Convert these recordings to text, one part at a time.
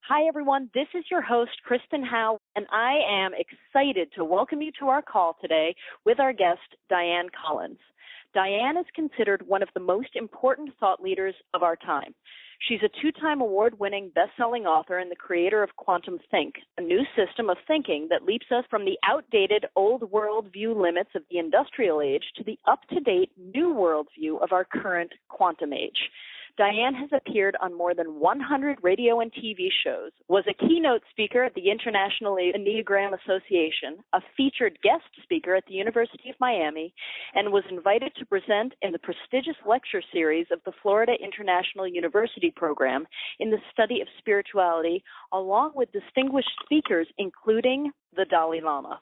Hi, everyone. This is your host, Kristen Howe, and I am excited to welcome you to our call today with our guest, Dianne Collins. Dianne is considered one of the most important thought leaders of our time. She's a two-time award-winning best-selling author and the creator of QuantumThink, a new system of thinking that leaps us from the outdated old world view limits of the industrial age to the up-to-date new world view of our current quantum age. Dianne has appeared on more than 100 radio and TV shows, was a keynote speaker at the International Enneagram Association, a featured guest speaker at the University of Miami, and was invited to present in the prestigious lecture series of the Florida International University program in the study of spirituality, along with distinguished speakers including the Dalai Lama.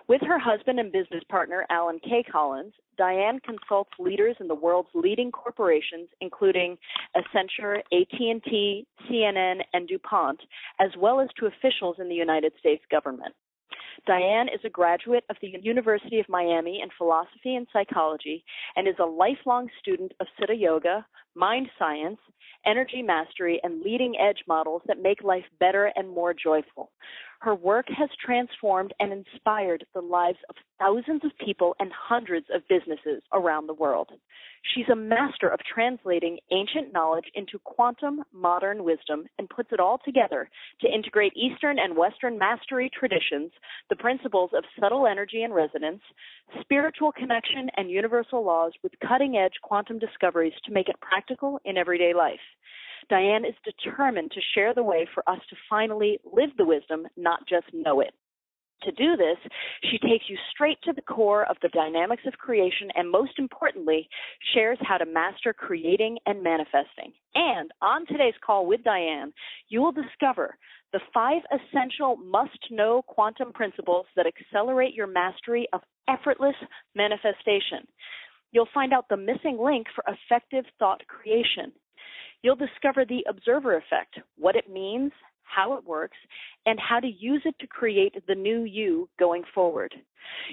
With her husband and business partner, Alan K. Collins, Dianne consults leaders in the world's leading corporations, including Accenture, AT&T, CNN, and DuPont, as well as to officials in the United States government. Dianne is a graduate of the University of Miami in philosophy and psychology and is a lifelong student of Siddha Yoga, mind science, energy mastery, and leading-edge models that make life better and more joyful. Her work has transformed and inspired the lives of thousands of people and hundreds of businesses around the world. She's a master of translating ancient knowledge into quantum modern wisdom and puts it all together to integrate Eastern and Western mastery traditions, the principles of subtle energy and resonance, spiritual connection, and universal laws with cutting-edge quantum discoveries to make it practical in everyday life. Dianne is determined to share the way for us to finally live the wisdom, not just know it. To do this, she takes you straight to the core of the dynamics of creation and, most importantly, shares how to master creating and manifesting. And on today's call with Dianne, you will discover the 5 essential must-know quantum principles that accelerate your mastery of effortless manifestation. You'll find out the missing link for effective thought creation. You'll discover the observer effect, what it means, how it works, and how to use it to create the new you going forward.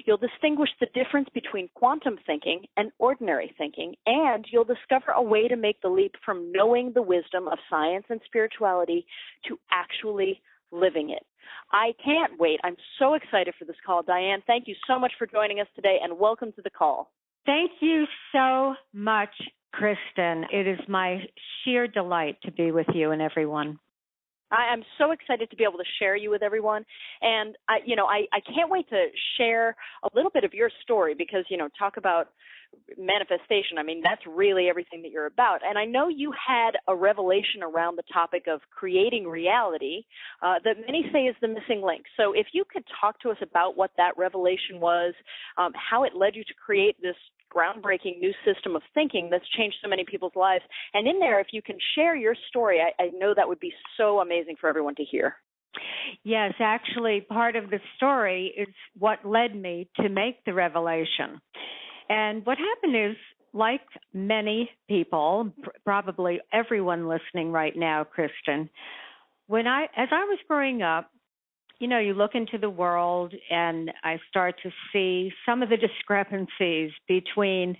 You'll distinguish the difference between quantum thinking and ordinary thinking, and you'll discover a way to make the leap from knowing the wisdom of science and spirituality to actually living it. I can't wait. I'm so excited for this call. Dianne, thank you so much for joining us today, and welcome to the call. Thank you so much, Kristen. It is my sheer delight to be with you and everyone. I'm so excited to be able to share you with everyone. And, I can't wait to share a little bit of your story because, talk about manifestation. I mean, that's really everything that you're about. And I know you had a revelation around the topic of creating reality that many say is the missing link. So if you could talk to us about what that revelation was, how it led you to create this groundbreaking new system of thinking that's changed so many people's lives. And in there, if you can share your story, I know that would be so amazing for everyone to hear. Yes, actually, part of the story is what led me to make the revelation. And what happened is, like many people, probably everyone listening right now, Kristen, as I was growing up, you look into the world and I start to see some of the discrepancies between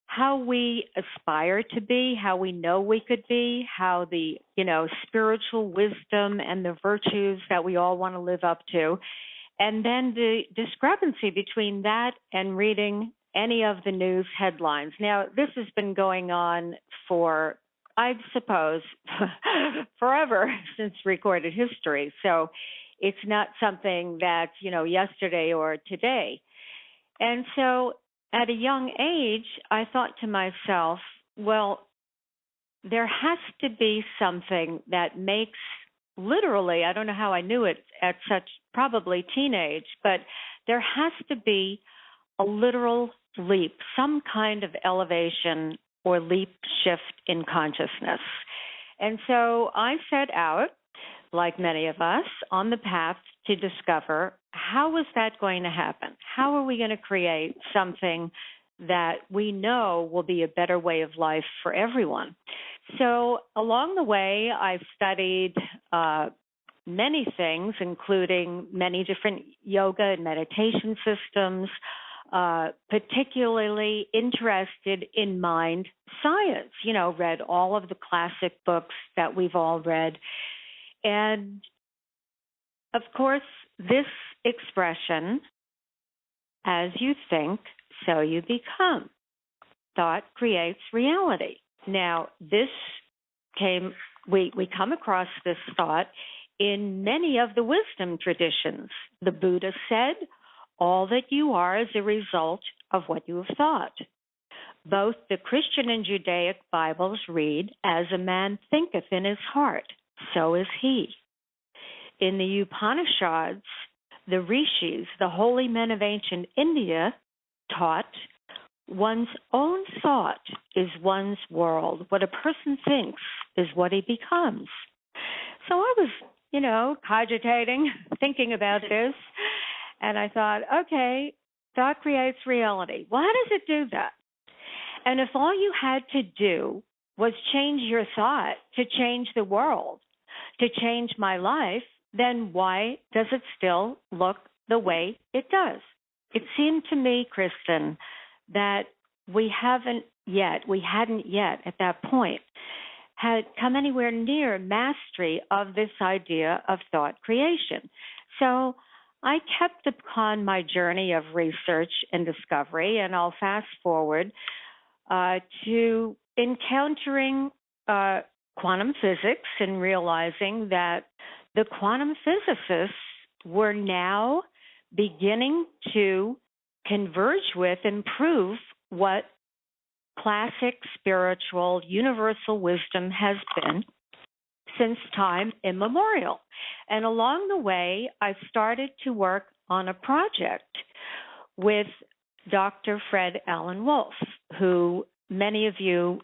how we aspire to be, how we know we could be, how the, spiritual wisdom and the virtues that we all want to live up to, and then the discrepancy between that and reading any of the news headlines. Now, this has been going on for, I suppose, forever since recorded history. So it's not something that's, yesterday or today. And so at a young age, I thought to myself, well, there has to be something that makes literally, I don't know how I knew it at such probably teenage, but there has to be a literal leap, some kind of elevation or leap shift in consciousness. And so I set out, like many of us, on the path to discover how was that going to happen? How are we going to create something that we know will be a better way of life for everyone? So along the way, I've studied many things, including many different yoga and meditation systems, particularly interested in mind science, read all of the classic books that we've all read. And of course, this expression, as you think, so you become. Thought creates reality. Now, we come across this thought in many of the wisdom traditions. The Buddha said, all that you are is a result of what you have thought. Both the Christian and Judaic Bibles read, as a man thinketh in his heart, so is he. In the Upanishads, the rishis, the holy men of ancient India, taught one's own thought is one's world. What a person thinks is what he becomes. So I was, cogitating, thinking about this, and I thought, okay, thought creates reality. Well, how does it do that? And if all you had to do was change your thought to change the world, to change my life, then why does it still look the way it does? It seemed to me, Kristen, that we hadn't yet at that point had come anywhere near mastery of this idea of thought creation. So I kept upon my journey of research and discovery, and I'll fast forward to encountering quantum physics and realizing that the quantum physicists were now beginning to converge with and prove what classic spiritual universal wisdom has been since time immemorial. And along the way, I started to work on a project with Dr. Fred Alan Wolf, who many of you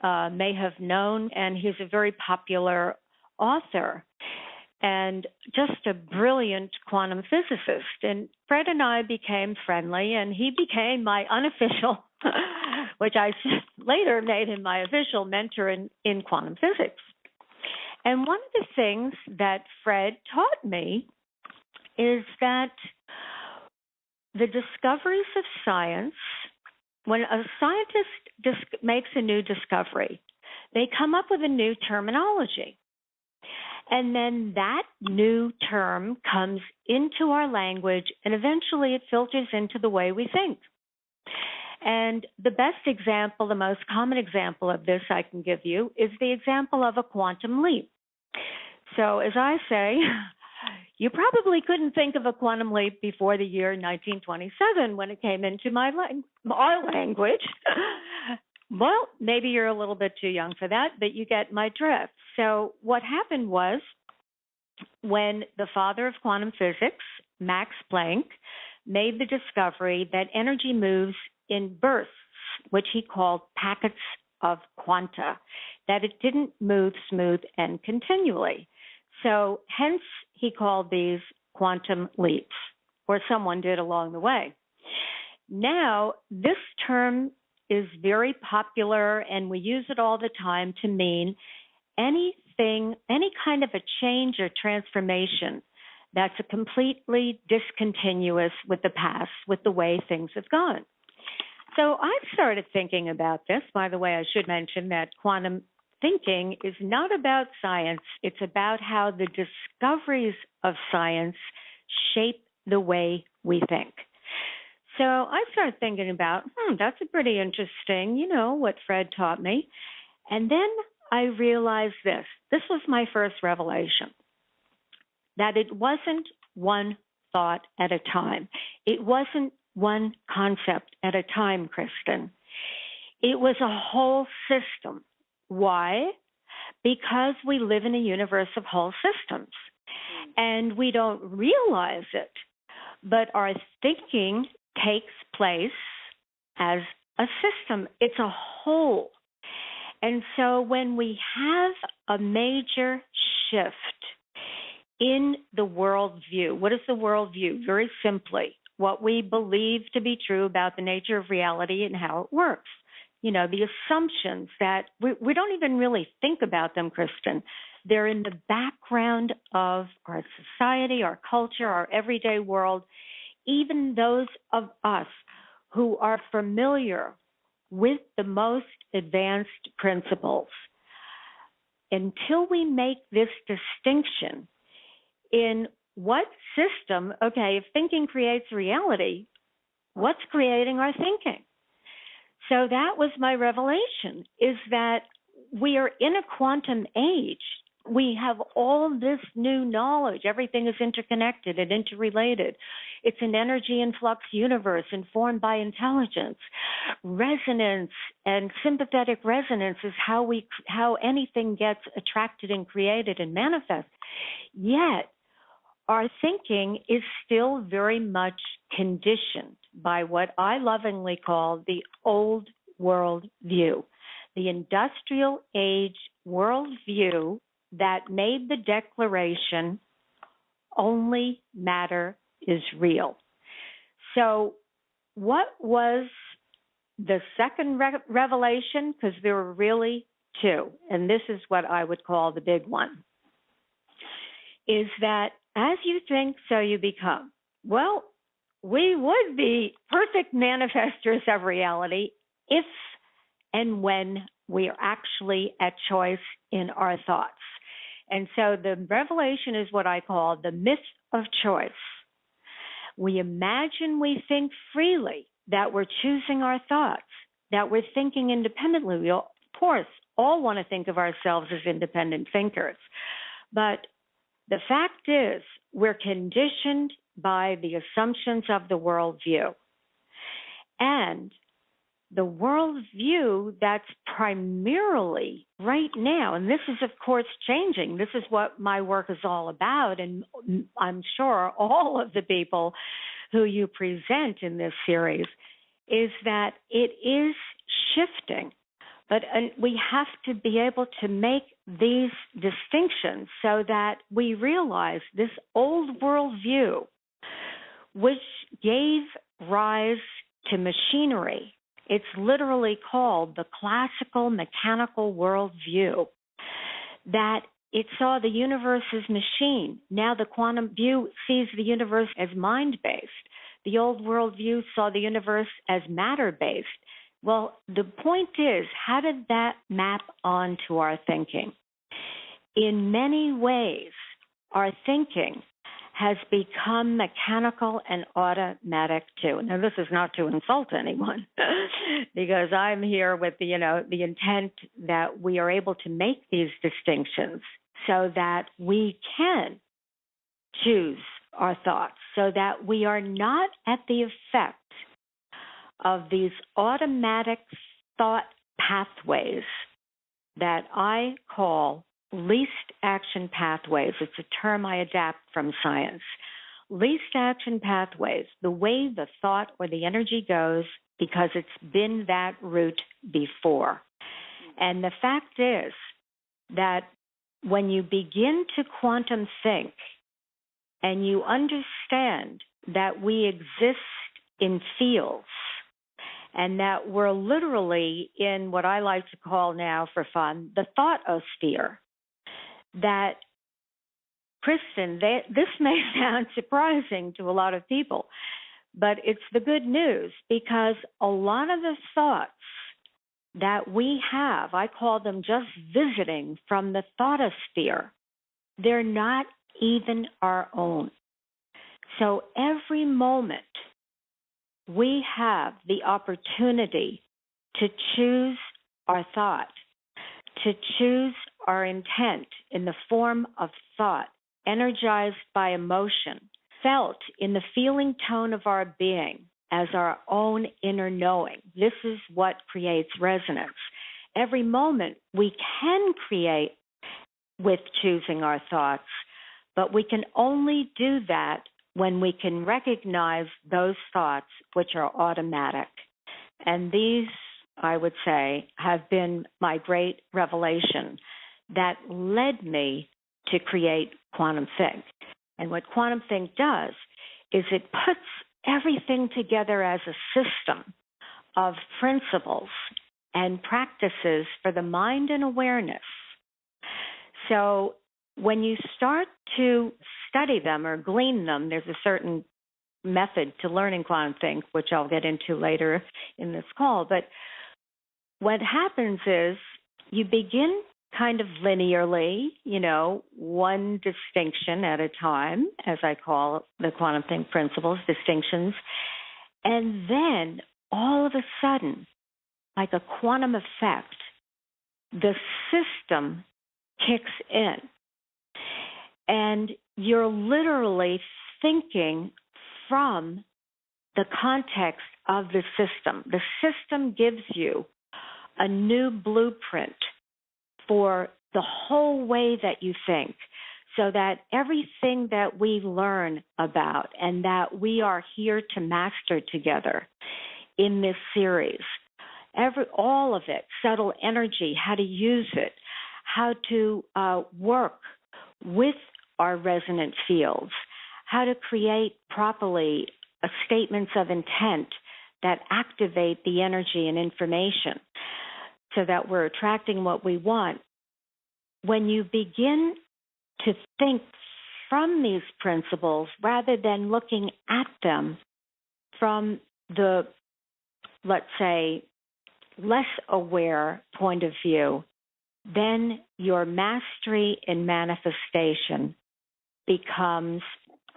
may have known, and he's a very popular author and just a brilliant quantum physicist. And Fred and I became friendly, and he became my unofficial, which I later made him my official mentor in quantum physics. And one of the things that Fred taught me is that the discoveries of science, when a scientist makes a new discovery, they come up with a new terminology. And then that new term comes into our language, and eventually it filters into the way we think. And the best example, the most common example of this I can give you is the example of a quantum leap. So as I say, you probably couldn't think of a quantum leap before the year 1927 when it came into our language. Well, maybe you're a little bit too young for that, but you get my drift. So what happened was when the father of quantum physics, Max Planck, made the discovery that energy moves in bursts, which he called packets of quanta, that it didn't move smooth and continually. So hence he called these quantum leaps, or someone did along the way. Now, this term is very popular, and we use it all the time to mean anything, any kind of a change or transformation that's a completely discontinuous with the past, with the way things have gone. So I started thinking about this. By the way, I should mention that quantum thinking is not about science. It's about how the discoveries of science shape the way we think. So I started thinking about, that's a pretty interesting, what Fred taught me. And then I realized this. This was my first revelation, that it wasn't one thought at a time. It wasn't one concept at a time, Kristen. It was a whole system. Why? Because we live in a universe of whole systems, and we don't realize it, but our thinking takes place as a system. It's a whole. And so when we have a major shift in the worldview, what is the worldview? Very simply, what we believe to be true about the nature of reality and how it works. The assumptions that we don't even really think about them, Kristen. They're in the background of our society, our culture, our everyday world, even those of us who are familiar with the most advanced principles. until we make this distinction in what system, okay, if thinking creates reality, what's creating our thinking? So that was my revelation, is that we are in a quantum age. We have all this new knowledge. Everything is interconnected and interrelated. It's an energy influx universe informed by intelligence. Resonance and sympathetic resonance is how anything gets attracted and created and manifests. Yet, our thinking is still very much conditioned by what I lovingly call the old world view, the industrial age world view that made the declaration, only matter is real. So what was the second revelation? Because there were really two, and this is what I would call the big one, is that as you think, so you become. Well, we would be perfect manifestors of reality if and when we are actually at choice in our thoughts. And so the revelation is what I call the myth of choice. We imagine we think freely, that we're choosing our thoughts, that we're thinking independently. We, of course, all want to think of ourselves as independent thinkers. But the fact is, we're conditioned by the assumptions of the worldview. And the worldview that's primarily right now, and this is, of course, changing. This is what my work is all about, and I'm sure all of the people who you present in this series, is that it is shifting. But we have to be able to make these distinctions so that we realize this old worldview, which gave rise to machinery. It's literally called the classical mechanical worldview, that it saw the universe as machine. Now the quantum view sees the universe as mind-based. The old worldview saw the universe as matter-based. Well, the point is, how did that map onto our thinking? In many ways, our thinking has become mechanical and automatic too. Now, this is not to insult anyone, because I'm here with the intent that we are able to make these distinctions so that we can choose our thoughts, so that we are not at the effect of these automatic thought pathways that I call least action pathways. It's a term I adapt from science. Least action pathways, the way the thought or the energy goes because it's been that route before. And the fact is that when you begin to quantum think and you understand that we exist in fields, and that we're literally in what I like to call now for fun, the thoughtosphere, that, Kristen, this may sound surprising to a lot of people, but it's the good news, because a lot of the thoughts that we have, I call them just visiting from the thoughtosphere, they're not even our own. So every moment, we have the opportunity to choose our thought, to choose our intent in the form of thought, energized by emotion, felt in the feeling tone of our being as our own inner knowing. This is what creates resonance. Every moment we can create with choosing our thoughts, but we can only do that when we can recognize those thoughts which are automatic. And these, I would say, have been my great revelation that led me to create QuantumThink. And what QuantumThink does is it puts everything together as a system of principles and practices for the mind and awareness. So when you start to study them or glean them, there's a certain method to learning QuantumThink, which I'll get into later in this call. But what happens is you begin kind of linearly, one distinction at a time, as I call the QuantumThink principles, distinctions. And then all of a sudden, like a quantum effect, the system kicks in. And you're literally thinking from the context of the system. The system gives you a new blueprint for the whole way that you think, so that everything that we learn about and that we are here to master together in this series, all of it, subtle energy, how to use it, how to work with our resonant fields, how to create properly statements of intent that activate the energy and information so that we're attracting what we want. When you begin to think from these principles rather than looking at them from the, let's say, less aware point of view, then your mastery in manifestation becomes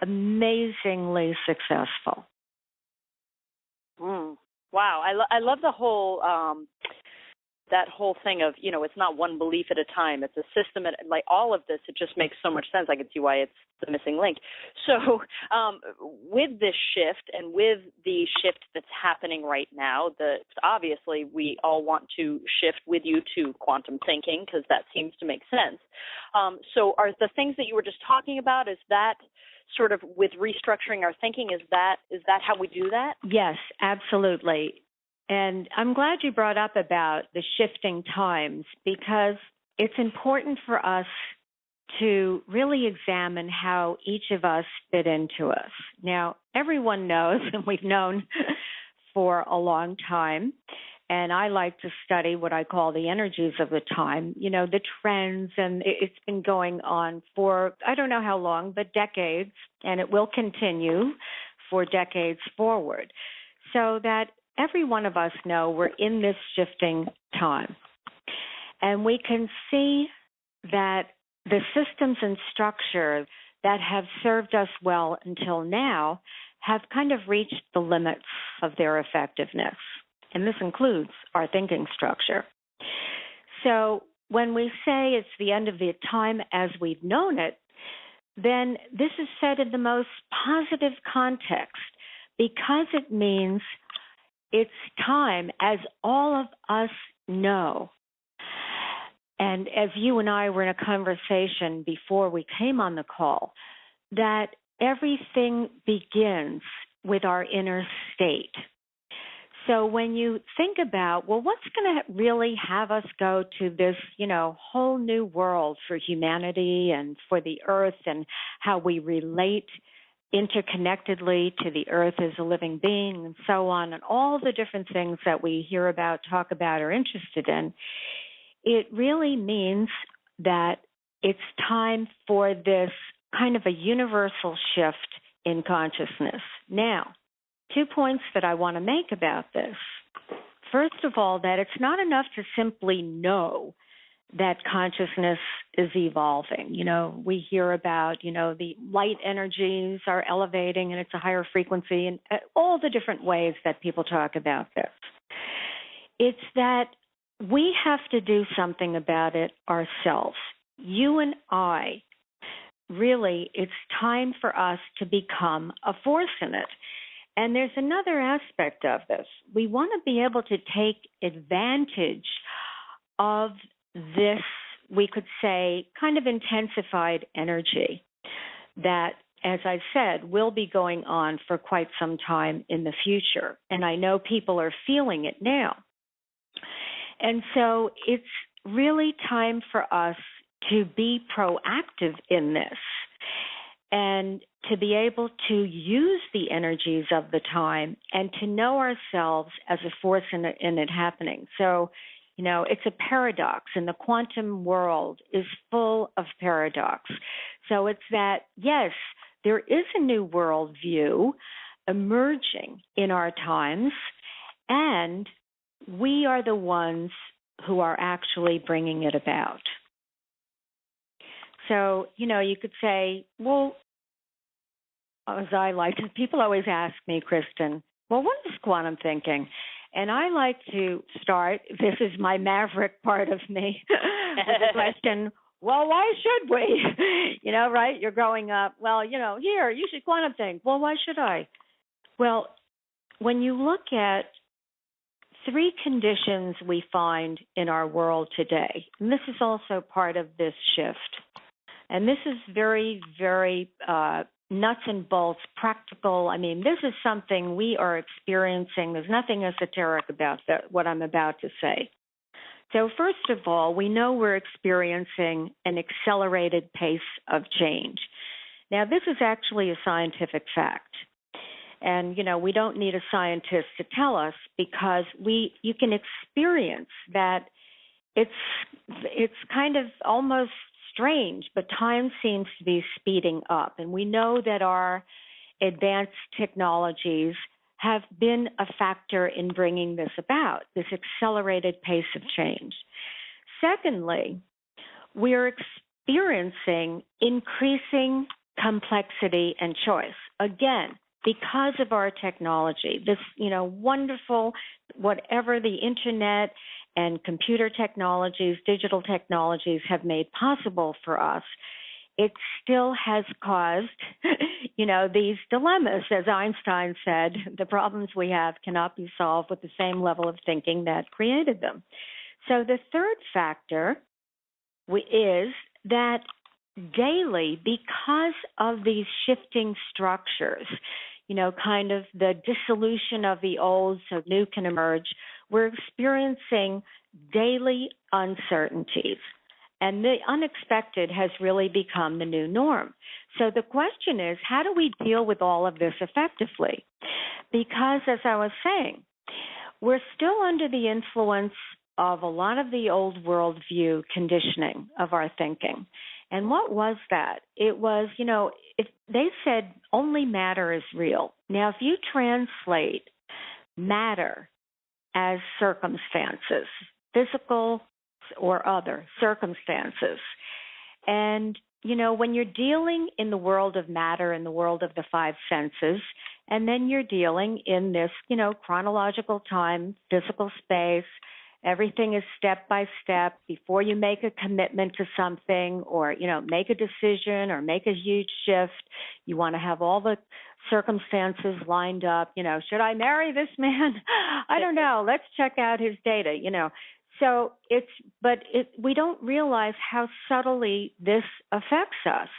amazingly successful. Wow, I love the whole that whole thing of, it's not one belief at a time. It's a system. And like all of this, it just makes so much sense. I can see why it's the missing link. So with this shift and with the shift that's happening right now, obviously we all want to shift with you to quantum thinking because that seems to make sense. So are the things that you were just talking about, is that sort of with restructuring our thinking, is that how we do that? Yes, absolutely. And I'm glad you brought up about the shifting times, because it's important for us to really examine how each of us fit into us. Now, everyone knows, and we've known for a long time, and I like to study what I call the energies of the time, the trends, and it's been going on for, I don't know how long, but decades, and it will continue for decades forward. So that every one of us know we're in this shifting time. And we can see that the systems and structure that have served us well until now have kind of reached the limits of their effectiveness. And this includes our thinking structure. So when we say it's the end of the time as we've known it, then this is said in the most positive context, because it means it's time, as all of us know. And as you and I were in a conversation before we came on the call, that everything begins with our inner state. So when you think about, well, what's going to really have us go to this, whole new world for humanity and for the earth and how we relate interconnectedly to the earth as a living being and so on, and all the different things that we hear about, talk about, or interested in, it really means that it's time for this kind of a universal shift in consciousness. Now, 2 points that I want to make about this. First of all, that it's not enough to simply know that consciousness is evolving. We hear about, the light energies are elevating and it's a higher frequency, and all the different ways that people talk about this. It's that we have to do something about it ourselves. You and I, really, it's time for us to become a force in it. And there's another aspect of this. We want to be able to take advantage of this, we could say, kind of intensified energy that, as I said, will be going on for quite some time in the future. And I know people are feeling it now. And so it's really time for us to be proactive in this and to be able to use the energies of the time and to know ourselves as a force in it happening. So, it's a paradox, and the quantum world is full of paradox. So it's that, yes, there is a new worldview emerging in our times, and we are the ones who are actually bringing it about. So, you could say, well, people always ask me, Kristen, well, what is quantum thinking? And I like to start, this is my maverick part of me, with the question, well, why should we? Right? You're growing up, well, here, you should quantum think. Well, why should I? Well, when you look at three conditions we find in our world today, and this is also part of this shift, and this is very, very nuts and bolts, practical. I mean, this is something we are experiencing. There's nothing esoteric about what I'm about to say. So first of all, we know we're experiencing an accelerated pace of change. Now, this is actually a scientific fact. And, we don't need a scientist to tell us, because you can experience that it's kind of almost strange, but time seems to be speeding up. And we know that our advanced technologies have been a factor in bringing this about, this accelerated pace of change. Secondly, we're experiencing increasing complexity and choice. Again, because of our technology, this, wonderful, whatever the internet and computer technologies, digital technologies have made possible for us, it still has caused, these dilemmas. As Einstein said, the problems we have cannot be solved with the same level of thinking that created them. So the third factor is that daily, because of these shifting structures, kind of the dissolution of the old so new can emerge, we're experiencing daily uncertainties. And the unexpected has really become the new norm. So the question is, how do we deal with all of this effectively? Because, as I was saying, we're still under the influence of a lot of the old worldview conditioning of our thinking. And what was that? It was, if they said only matter is real. Now, if you translate matter as circumstances, physical or other circumstances, and, when you're dealing in the world of matter, in the world of the five senses, and then you're dealing in this, chronological time, physical space, everything is step by step. Before you make a commitment to something or, make a decision or make a huge shift, you want to have all the circumstances lined up. Should I marry this man? I don't know. Let's check out his data, So we don't realize how subtly this affects us.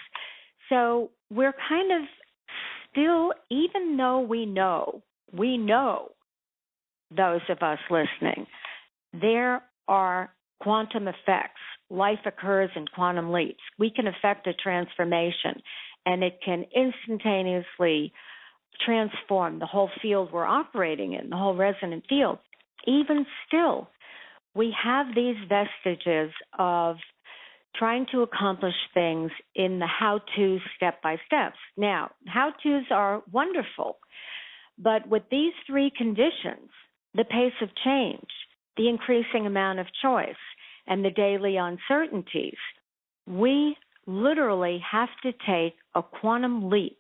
So we're kind of still, even though we know, those of us listening, there are quantum effects. Life occurs in quantum leaps. We can affect a transformation, and it can instantaneously transform the whole field we're operating in, the whole resonant field. Even still, we have these vestiges of trying to accomplish things in the how-to step-by-steps. Now, how-tos are wonderful, but with these three conditions, the pace of change, the increasing amount of choice, and the daily uncertainties, we literally have to take a quantum leap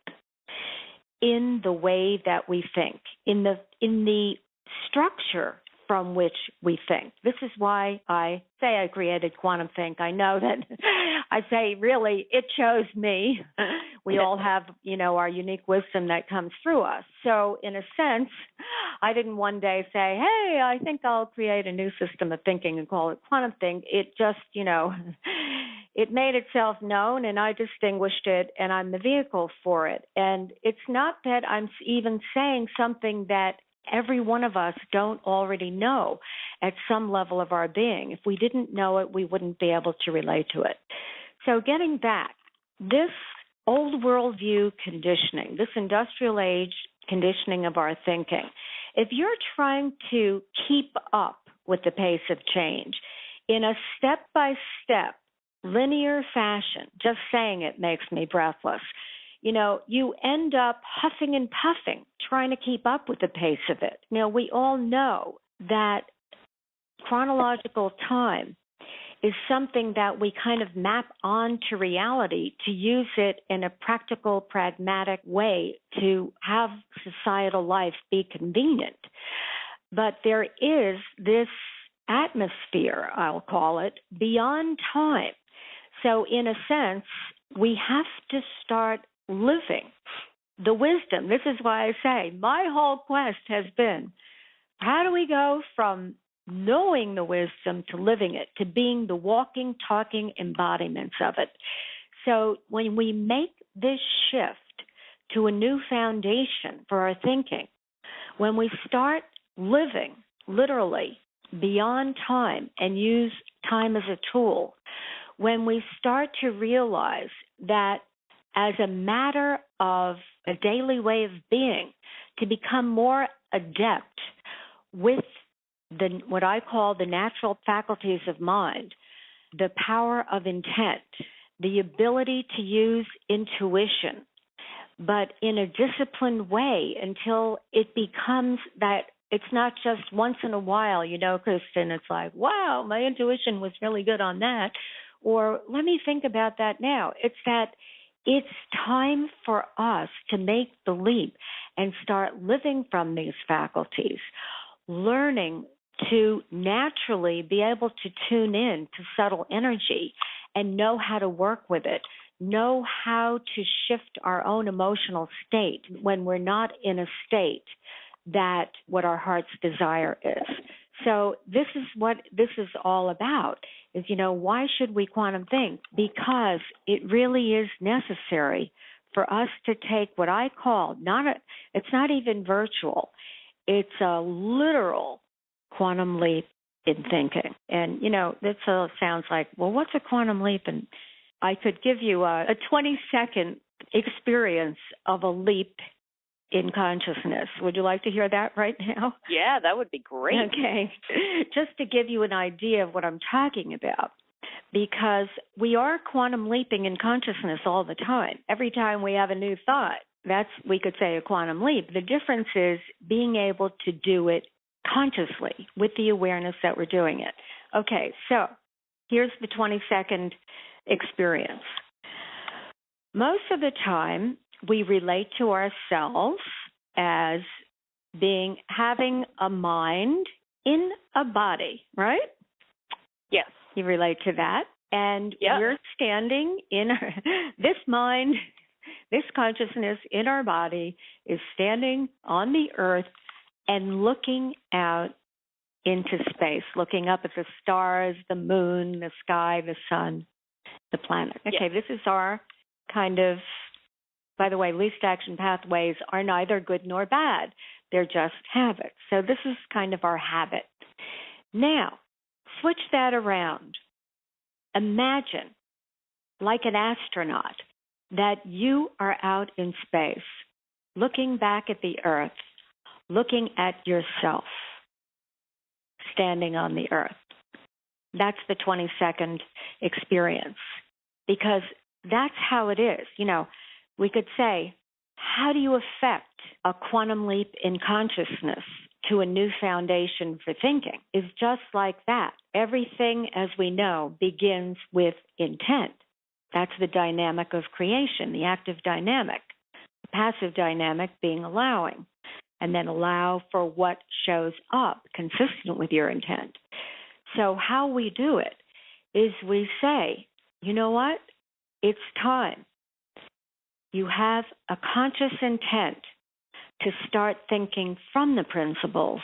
in the way that we think, in the structure from which we think. This is why I say I created QuantumThink. I know that I say, really, it chose me. We all have, our unique wisdom that comes through us. So in a sense, I didn't one day say, hey, I think I'll create a new system of thinking and call it QuantumThink. It just, it made itself known, and I distinguished it, and I'm the vehicle for it. And it's not that I'm even saying something that every one of us don't already know at some level of our being. If we didn't know it, we wouldn't be able to relate to it. So getting back, this old worldview conditioning, this industrial age conditioning of our thinking, if you're trying to keep up with the pace of change in a step-by-step, linear fashion, just saying it makes me breathless, you end up huffing and puffing, trying to keep up with the pace of it. Now, we all know that chronological time is something that we kind of map onto reality to use it in a practical, pragmatic way to have societal life be convenient. But there is this atmosphere, I'll call it, beyond time. So in a sense, we have to start living the wisdom. This is why I say my whole quest has been, how do we go from knowing the wisdom to living it, to being the walking, talking embodiments of it? So when we make this shift to a new foundation for our thinking, when we start living literally beyond time and use time as a tool, when we start to realize that as a matter of a daily way of being, to become more adept with what I call the natural faculties of mind, the power of intent, the ability to use intuition, but in a disciplined way until it becomes that it's not just once in a while, Kristen, it's like, wow, my intuition was really good on that. Or let me think about that now. It's that it's time for us to make the leap and start living from these faculties, learning to naturally be able to tune in to subtle energy and know how to work with it, know how to shift our own emotional state when we're not in a state that what our heart's desire is. So this is what this is all about, is, why should we quantum think? Because it really is necessary for us to take what I call, it's not even virtual, it's a literal quantum leap in thinking. And, this all sounds like, well, what's a quantum leap? And I could give you a 20-second experience of a leap in consciousness. Would you like to hear that right now? Yeah, that would be great. Okay. Just to give you an idea of what I'm talking about, because we are quantum leaping in consciousness all the time. Every time we have a new thought, that's, we could say, a quantum leap. The difference is being able to do it consciously with the awareness that we're doing it. Okay, so here's the 20-second experience. Most of the time, we relate to ourselves as having a mind in a body, right? Yes. You relate to that. And we're standing in this mind, this consciousness in our body is standing on the earth and looking out into space, looking up at the stars, the moon, the sky, the sun, the planet. Okay, This is our kind of, by the way, least action pathways are neither good nor bad. They're just habits. So this is kind of our habit. Now, switch that around. Imagine, like an astronaut, that you are out in space, looking back at the earth, looking at yourself, standing on the earth. That's the 20-second experience, because that's how it is. We could say, how do you affect a quantum leap in consciousness to a new foundation for thinking? Is just like that. Everything, as we know, begins with intent. That's the dynamic of creation, the active dynamic. The passive dynamic being allowing, and then allow for what shows up consistent with your intent. So how we do it is we say, you know what? It's time. You have a conscious intent to start thinking from the principles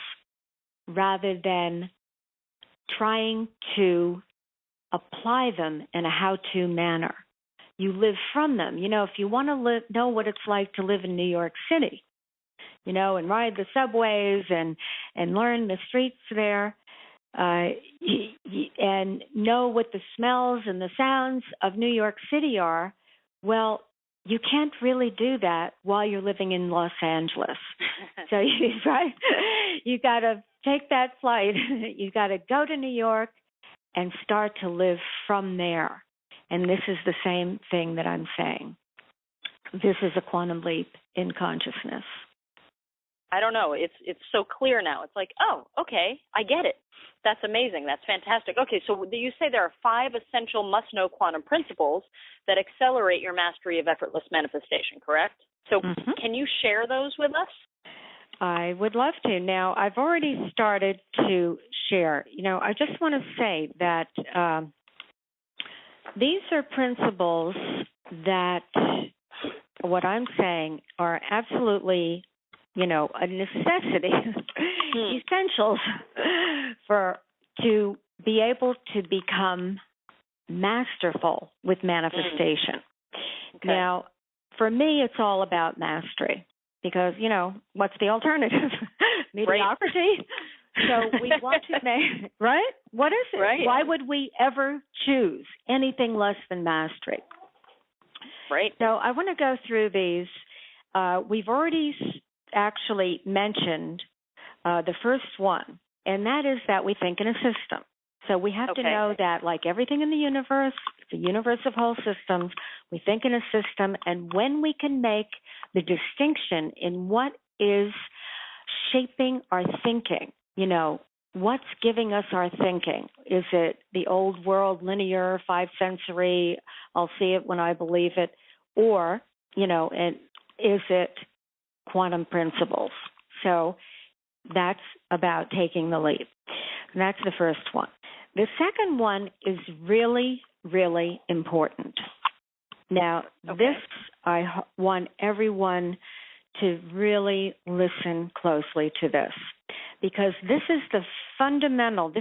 rather than trying to apply them in a how-to manner. You live from them. If you want to know what it's like to live in New York City, and ride the subways and learn the streets there, and know what the smells and the sounds of New York City are, well, you can't really do that while you're living in Los Angeles. So, you got to take that flight. You got to go to New York and start to live from there. And this is the same thing that I'm saying. This is a quantum leap in consciousness. I don't know. It's so clear now. It's like, oh, okay, I get it. That's amazing. That's fantastic. Okay, so you say there are 5 essential must-know quantum principles that accelerate your mastery of effortless manifestation, correct? So can you share those with us? I would love to. Now, I've already started to share. I just want to say that these are principles that, what I'm saying, are absolutely, a necessity, essentials to be able to become masterful with manifestation. Okay. Now, for me, it's all about mastery because, what's the alternative? Mediocrity. So we want to make, right? What is it? Right. Why would we ever choose anything less than mastery? Right. So I want to go through these. We've already actually mentioned the first one, and that is that we think in a system. So we have to know that, like everything in the universe, it's a universe of whole systems, we think in a system, and when we can make the distinction in what is shaping our thinking, what's giving us our thinking? Is it the old world, linear, 5 sensory, I'll see it when I believe it, or, and is it quantum principles? So that's about taking the leap. And that's the first one. The second one is really, really important. Now, this, I want everyone to really listen closely to this, because this is the fundamental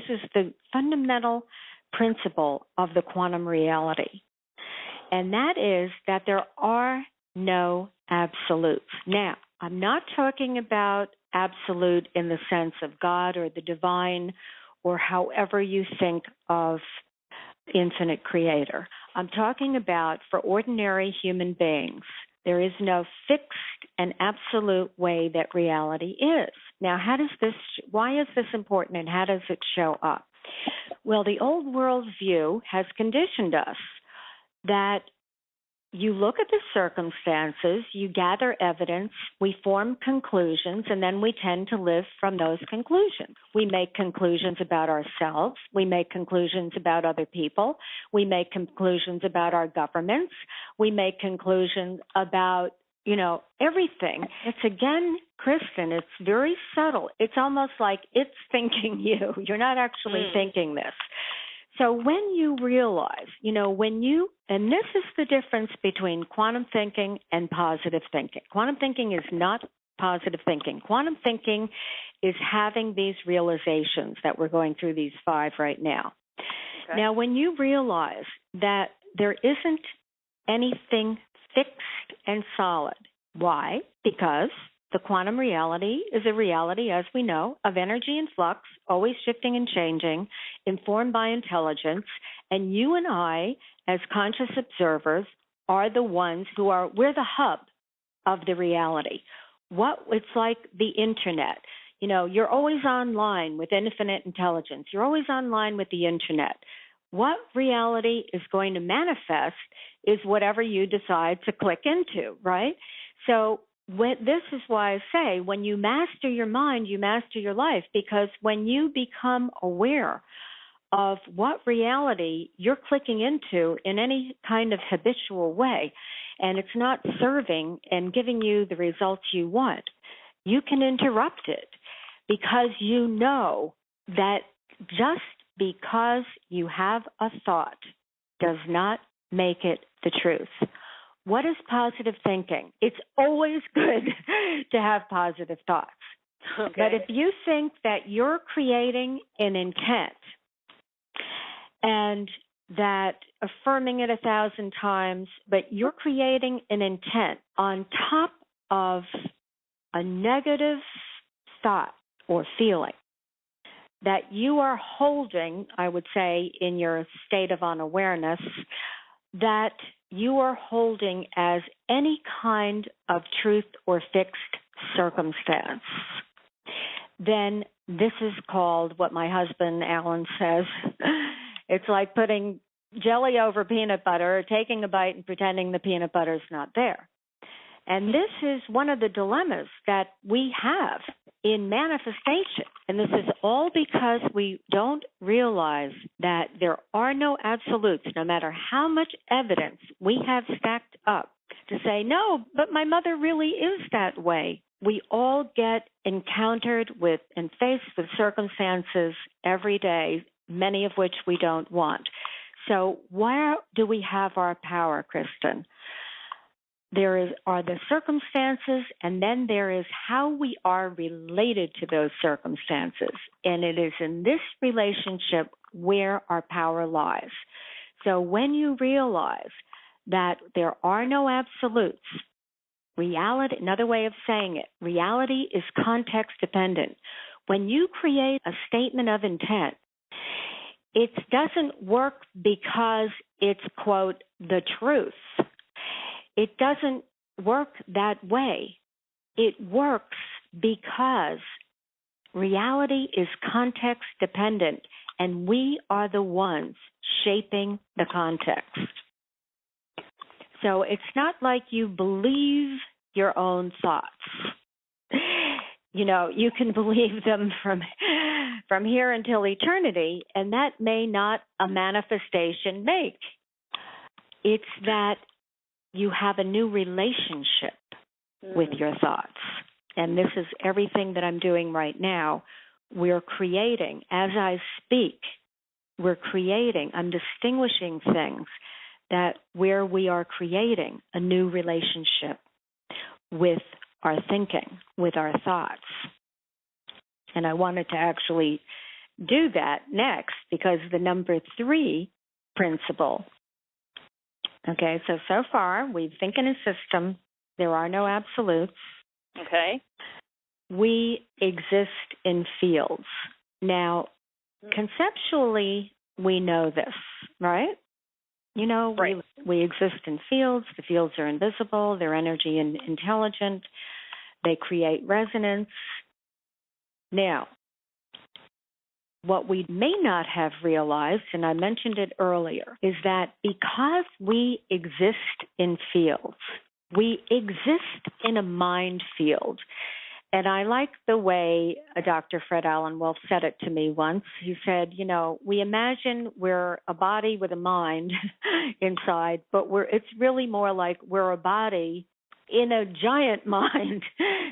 principle of the quantum reality. And that is that there are no absolutes. Now, I'm not talking about absolute in the sense of God or the divine or however you think of infinite creator. I'm talking about for ordinary human beings, there is no fixed and absolute way that reality is. Now, why is this important and how does it show up? Well, the old world view has conditioned us that you look at the circumstances, you gather evidence, we form conclusions, and then we tend to live from those conclusions. We make conclusions about ourselves. We make conclusions about other people. We make conclusions about our governments. We make conclusions about, everything. It's, again, Kristen, it's very subtle. It's almost like it's thinking you. You're not actually thinking this. So when you realize, and this is the difference between quantum thinking and positive thinking. Quantum thinking is not positive thinking. Quantum thinking is having these realizations that we're going through, these 5 right now. Okay. Now, when you realize that there isn't anything fixed and solid, why? Because the quantum reality is a reality, as we know, of energy in flux, always shifting and changing, informed by intelligence, and you and I, as conscious observers, are the ones we're the hub of the reality. It's like the internet. You're always online with infinite intelligence. You're always online with the internet. What reality is going to manifest is whatever you decide to click into, right? So this is why I say when you master your mind, you master your life, because when you become aware of what reality you're clicking into in any kind of habitual way, and it's not serving and giving you the results you want, you can interrupt it, because you know that just because you have a thought does not make it the truth. What is positive thinking? It's always good to have positive thoughts. Okay. But if you think that you're creating an intent and that affirming it 1,000 times, but you're creating an intent on top of a negative thought or feeling that you are holding, I would say, in your state of unawareness, that you are holding as any kind of truth or fixed circumstance, then this is called what my husband, Alan, says. It's like putting jelly over peanut butter, taking a bite and pretending the peanut butter is not there. And this is one of the dilemmas that we have in manifestation. And this is all because we don't realize that there are no absolutes, no matter how much evidence we have stacked up to say, no, but my mother really is that way. We all get encountered with and faced with circumstances every day, many of which we don't want. So where do we have our power, Kristen? Are the circumstances, and then there is how we are related to those circumstances. And it is in this relationship where our power lies. So when you realize that there are no absolutes, reality, another way of saying it, reality is context dependent. When you create a statement of intent, it doesn't work because it's, quote, the truth. It doesn't work that way. It works because reality is context dependent, and we are the ones shaping the context. So it's not like you believe your own thoughts. You know, you can believe them from here until eternity, and that may not a manifestation make. It's that you have a new relationship with your thoughts. And this is everything that I'm doing right now. We're creating, as I speak, I'm distinguishing things that where we are creating a new relationship with our thinking, with our thoughts. And I wanted to actually do that next because the number 3 principle. Okay, so far we think in a system. There are no absolutes. Okay. We exist in fields. Now, conceptually, we know this, right? You know, right. we exist in fields. The fields are invisible. They're energy and intelligent. They create resonance. Now, what we may not have realized, and I mentioned it earlier, is that because we exist in fields, we exist in a mind field. And I like the way Dr. Fred Allen Wolf said it to me once. He said, you know, we imagine we're a body with a mind inside, but it's really more like we're a body in a giant mind,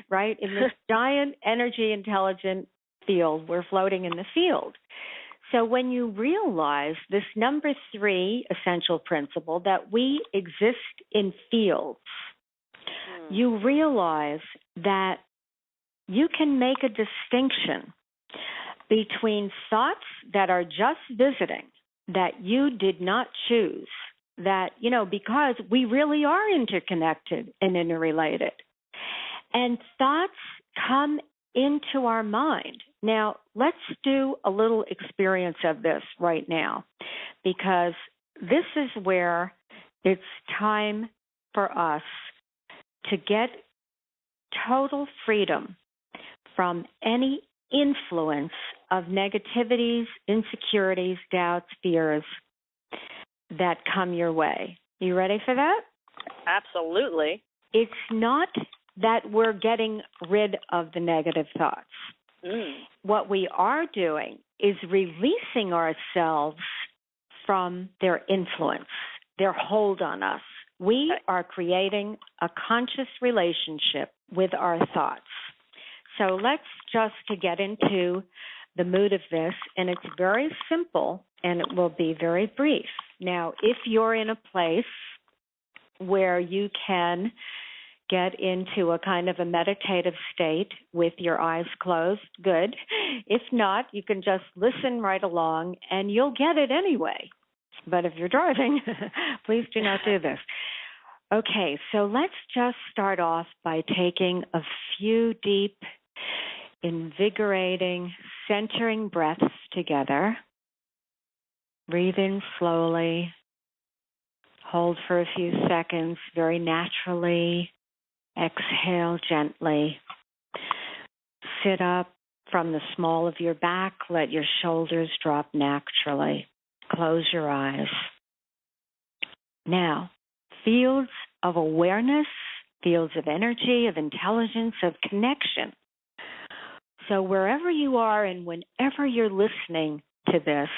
right? In this giant energy intelligent field. We're floating in the field. So when you realize this number 3 essential principle, that we exist in fields, you realize that you can make a distinction between thoughts that are just visiting, that you did not choose, that, you know, because we really are interconnected and interrelated. And thoughts come into our mind. Now, let's do a little experience of this right now, because this is where it's time for us to get total freedom from any influence of negativities, insecurities, doubts, fears that come your way. You ready for that? Absolutely. It's not that we're getting rid of the negative thoughts. What we are doing is releasing ourselves from their influence, their hold on us. We are creating a conscious relationship with our thoughts. So let's just to get into the mood of this, and it's very simple, and it will be very brief. Now, if you're in a place where you can get into a kind of a meditative state with your eyes closed, good. If not, you can just listen right along, and you'll get it anyway. But if you're driving, please do not do this. Okay, so let's just start off by taking a few deep, invigorating, centering breaths together. Breathe in slowly. Hold for a few seconds very naturally. Exhale gently. Sit up from the small of your back. Let your shoulders drop naturally. Close your eyes. Now, fields of awareness fields of energy, of intelligence, of connection. So wherever you are and whenever you're listening to this,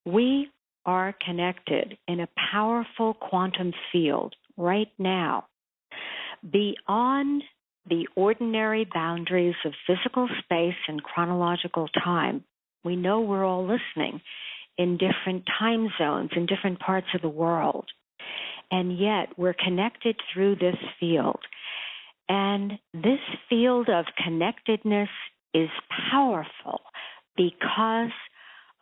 we are connected in a powerful quantum field right now, beyond the ordinary boundaries of physical space and chronological time. We know we're all listening in different time zones, in different parts of the world, and yet we're connected through this field. And this field of connectedness is powerful because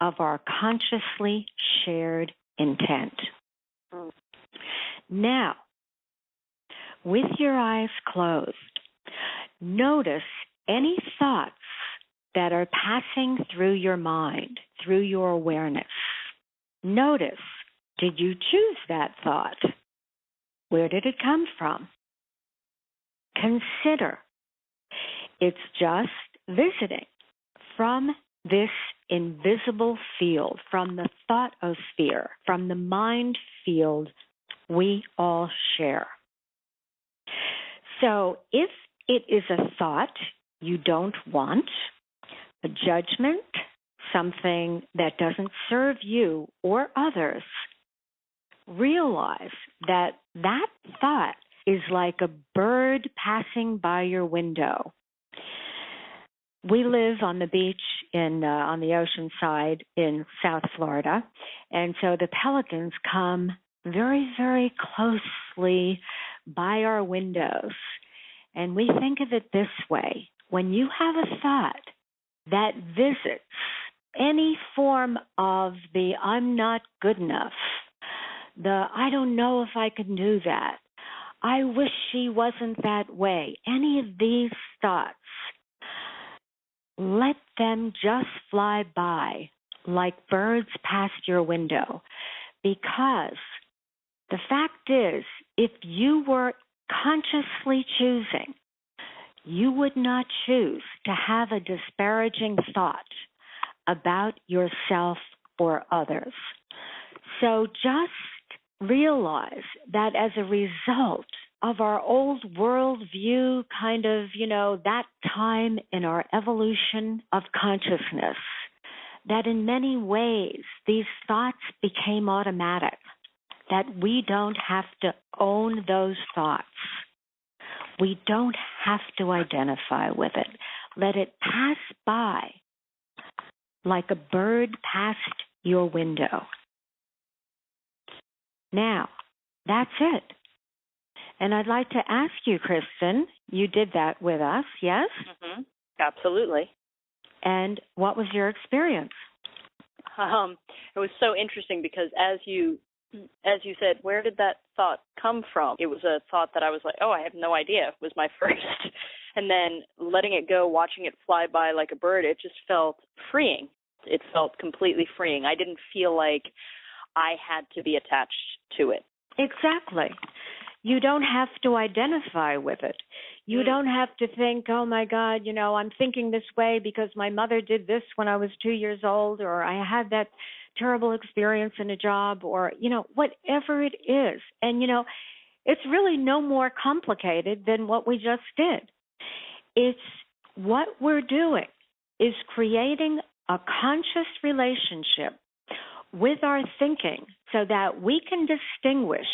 of our consciously shared intent. Now, with your eyes closed, notice any thoughts that are passing through your mind, through your awareness. Notice, did you choose that thought? Where did it come from? Consider, it's just visiting from this invisible field, from the thoughtosphere, from the mind field we all share. So if it is a thought you don't want, a judgment, something that doesn't serve you or others, realize that that thought is like a bird passing by your window. We live on the beach on the ocean side in South Florida, and so the pelicans come very, very closely by our windows. And we think of it this way. When you have a thought that visits any form of the I'm not good enough, the I don't know if I can do that, I wish she wasn't that way, any of these thoughts, let them just fly by like birds past your window. Because the fact is, if you were consciously choosing, you would not choose to have a disparaging thought about yourself or others. So just realize that as a result of our old worldview, kind of, that time in our evolution of consciousness, that in many ways these thoughts became automatic, that we don't have to own those thoughts. We don't have to identify with it. Let it pass by like a bird past your window. Now, that's it. And I'd like to ask you, Kristen, you did that with us, yes? Mm-hmm. Absolutely. And what was your experience? It was so interesting because as you said, where did that thought come from? It was a thought that I was like, I have no idea, was my first. And then letting it go, watching it fly by like a bird, it just felt freeing. It felt completely freeing. I didn't feel like I had to be attached to it. Exactly. You don't have to identify with it. You don't have to think, oh, my God, I'm thinking this way because my mother did this when I was 2 years old, or I had that terrible experience in a job, or, whatever it is. And, it's really no more complicated than what we just did. It's what we're doing is creating a conscious relationship with our thinking so that we can distinguish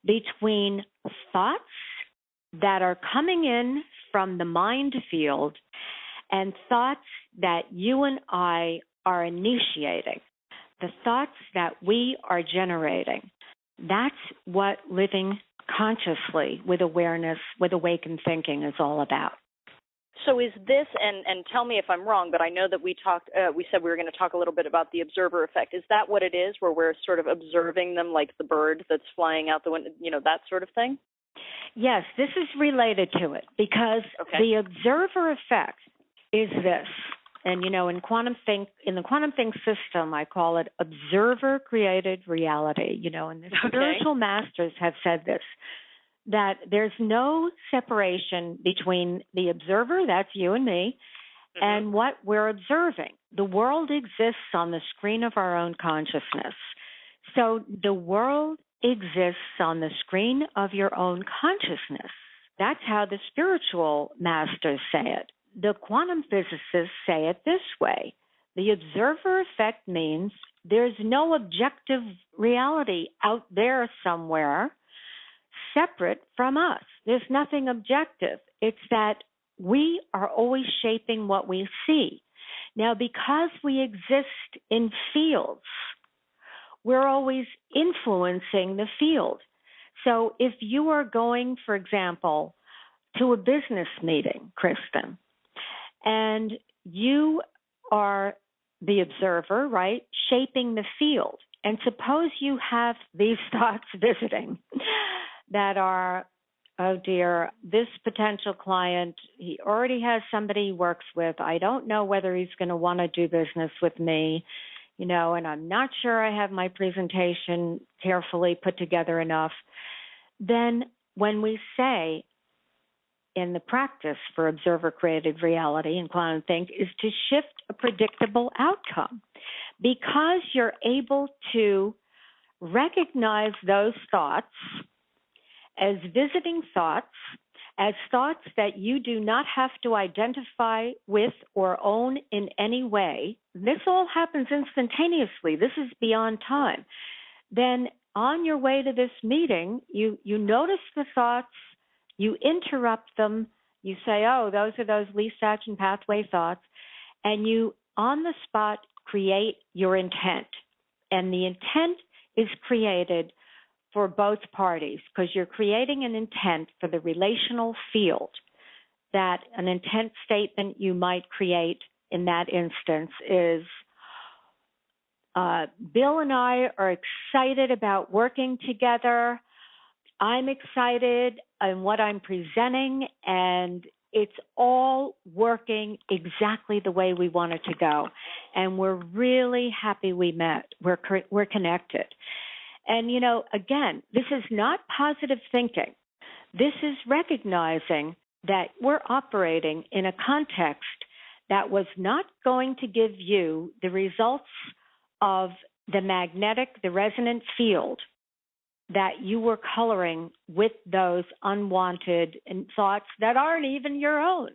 between thoughts that are coming in from the mind field and thoughts that you and I are initiating, the thoughts that we are generating. That's what living consciously with awareness, with awakened thinking is all about. So is this, and tell me if I'm wrong, but I know that we said we were going to talk a little bit about the observer effect. Is that what it is, where we're sort of observing them like the bird that's flying out the window, that sort of thing? Yes, this is related to it because the observer effect is this. And, in the QuantumThink system, I call it observer-created reality. And the spiritual masters have said this, that there's no separation between the observer, that's you and me, and what we're observing. The world exists on the screen of our own consciousness. So the world exists on the screen of your own consciousness. That's how the spiritual masters say it. The quantum physicists say it this way. The observer effect means there's no objective reality out there somewhere separate from us. There's nothing objective. It's that we are always shaping what we see. Now, because we exist in fields, we're always influencing the field. So if you are going, for example, to a business meeting, Kristen, and you are the observer, right, shaping the field, and suppose you have these thoughts visiting that are, oh dear, this potential client, he already has somebody he works with. I don't know whether he's going to want to do business with me, and I'm not sure I have my presentation carefully put together enough. Then when we say in the practice for observer-created reality and QuantumThink is to shift a predictable outcome, because you're able to recognize those thoughts as visiting thoughts, as thoughts that you do not have to identify with or own in any way. This all happens instantaneously. This is beyond time. Then on your way to this meeting, you notice the thoughts, you interrupt them, you say, oh, those are those least action pathway thoughts, and you, on the spot, create your intent. And the intent is created for both parties because you're creating an intent for the relational field. That an intent statement you might create in that instance is, Bill and I are excited about working together. I'm excited in what I'm presenting, and it's all working exactly the way we want it to go. And we're really happy we met. We're connected. And, again, this is not positive thinking. This is recognizing that we're operating in a context that was not going to give you the results of the resonant field that you were coloring with those unwanted thoughts that aren't even your own,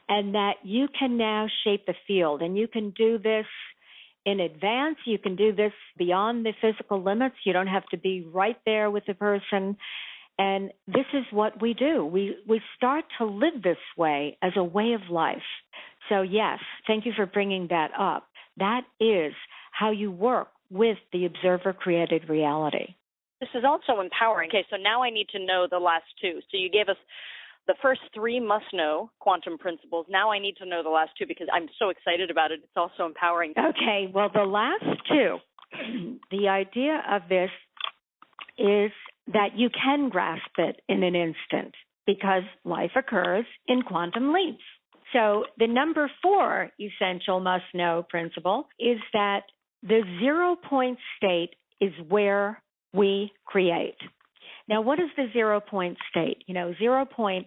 and that you can now shape the field. And you can do this in advance. You can do this beyond the physical limits. You don't have to be right there with the person. And this is what we do. We start to live this way as a way of life. So yes, thank you for bringing that up. That is how you work with the observer-created reality. This is also empowering. Okay, so now I need to know the last two. So you gave us the first three must-know quantum principles. Now I need to know the last two because I'm so excited about it. It's also empowering. Okay, well, the last two, the idea of this is that you can grasp it in an instant because life occurs in quantum leaps. So the number 4 essential must-know principle is that the 0 point state is where we create. Now, what is the 0 point state? 0 point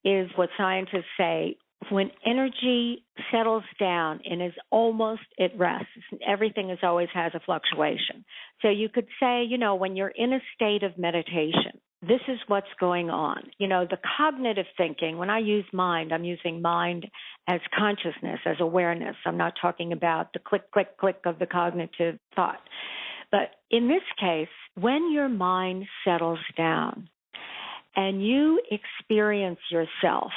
is what scientists say when energy settles down and is almost at rest. Everything always has a fluctuation. So you could say, when you're in a state of meditation, this is what's going on. The cognitive thinking, when I use mind, I'm using mind as consciousness, as awareness. I'm not talking about the click, click, click of the cognitive thought. But in this case, when your mind settles down and you experience yourself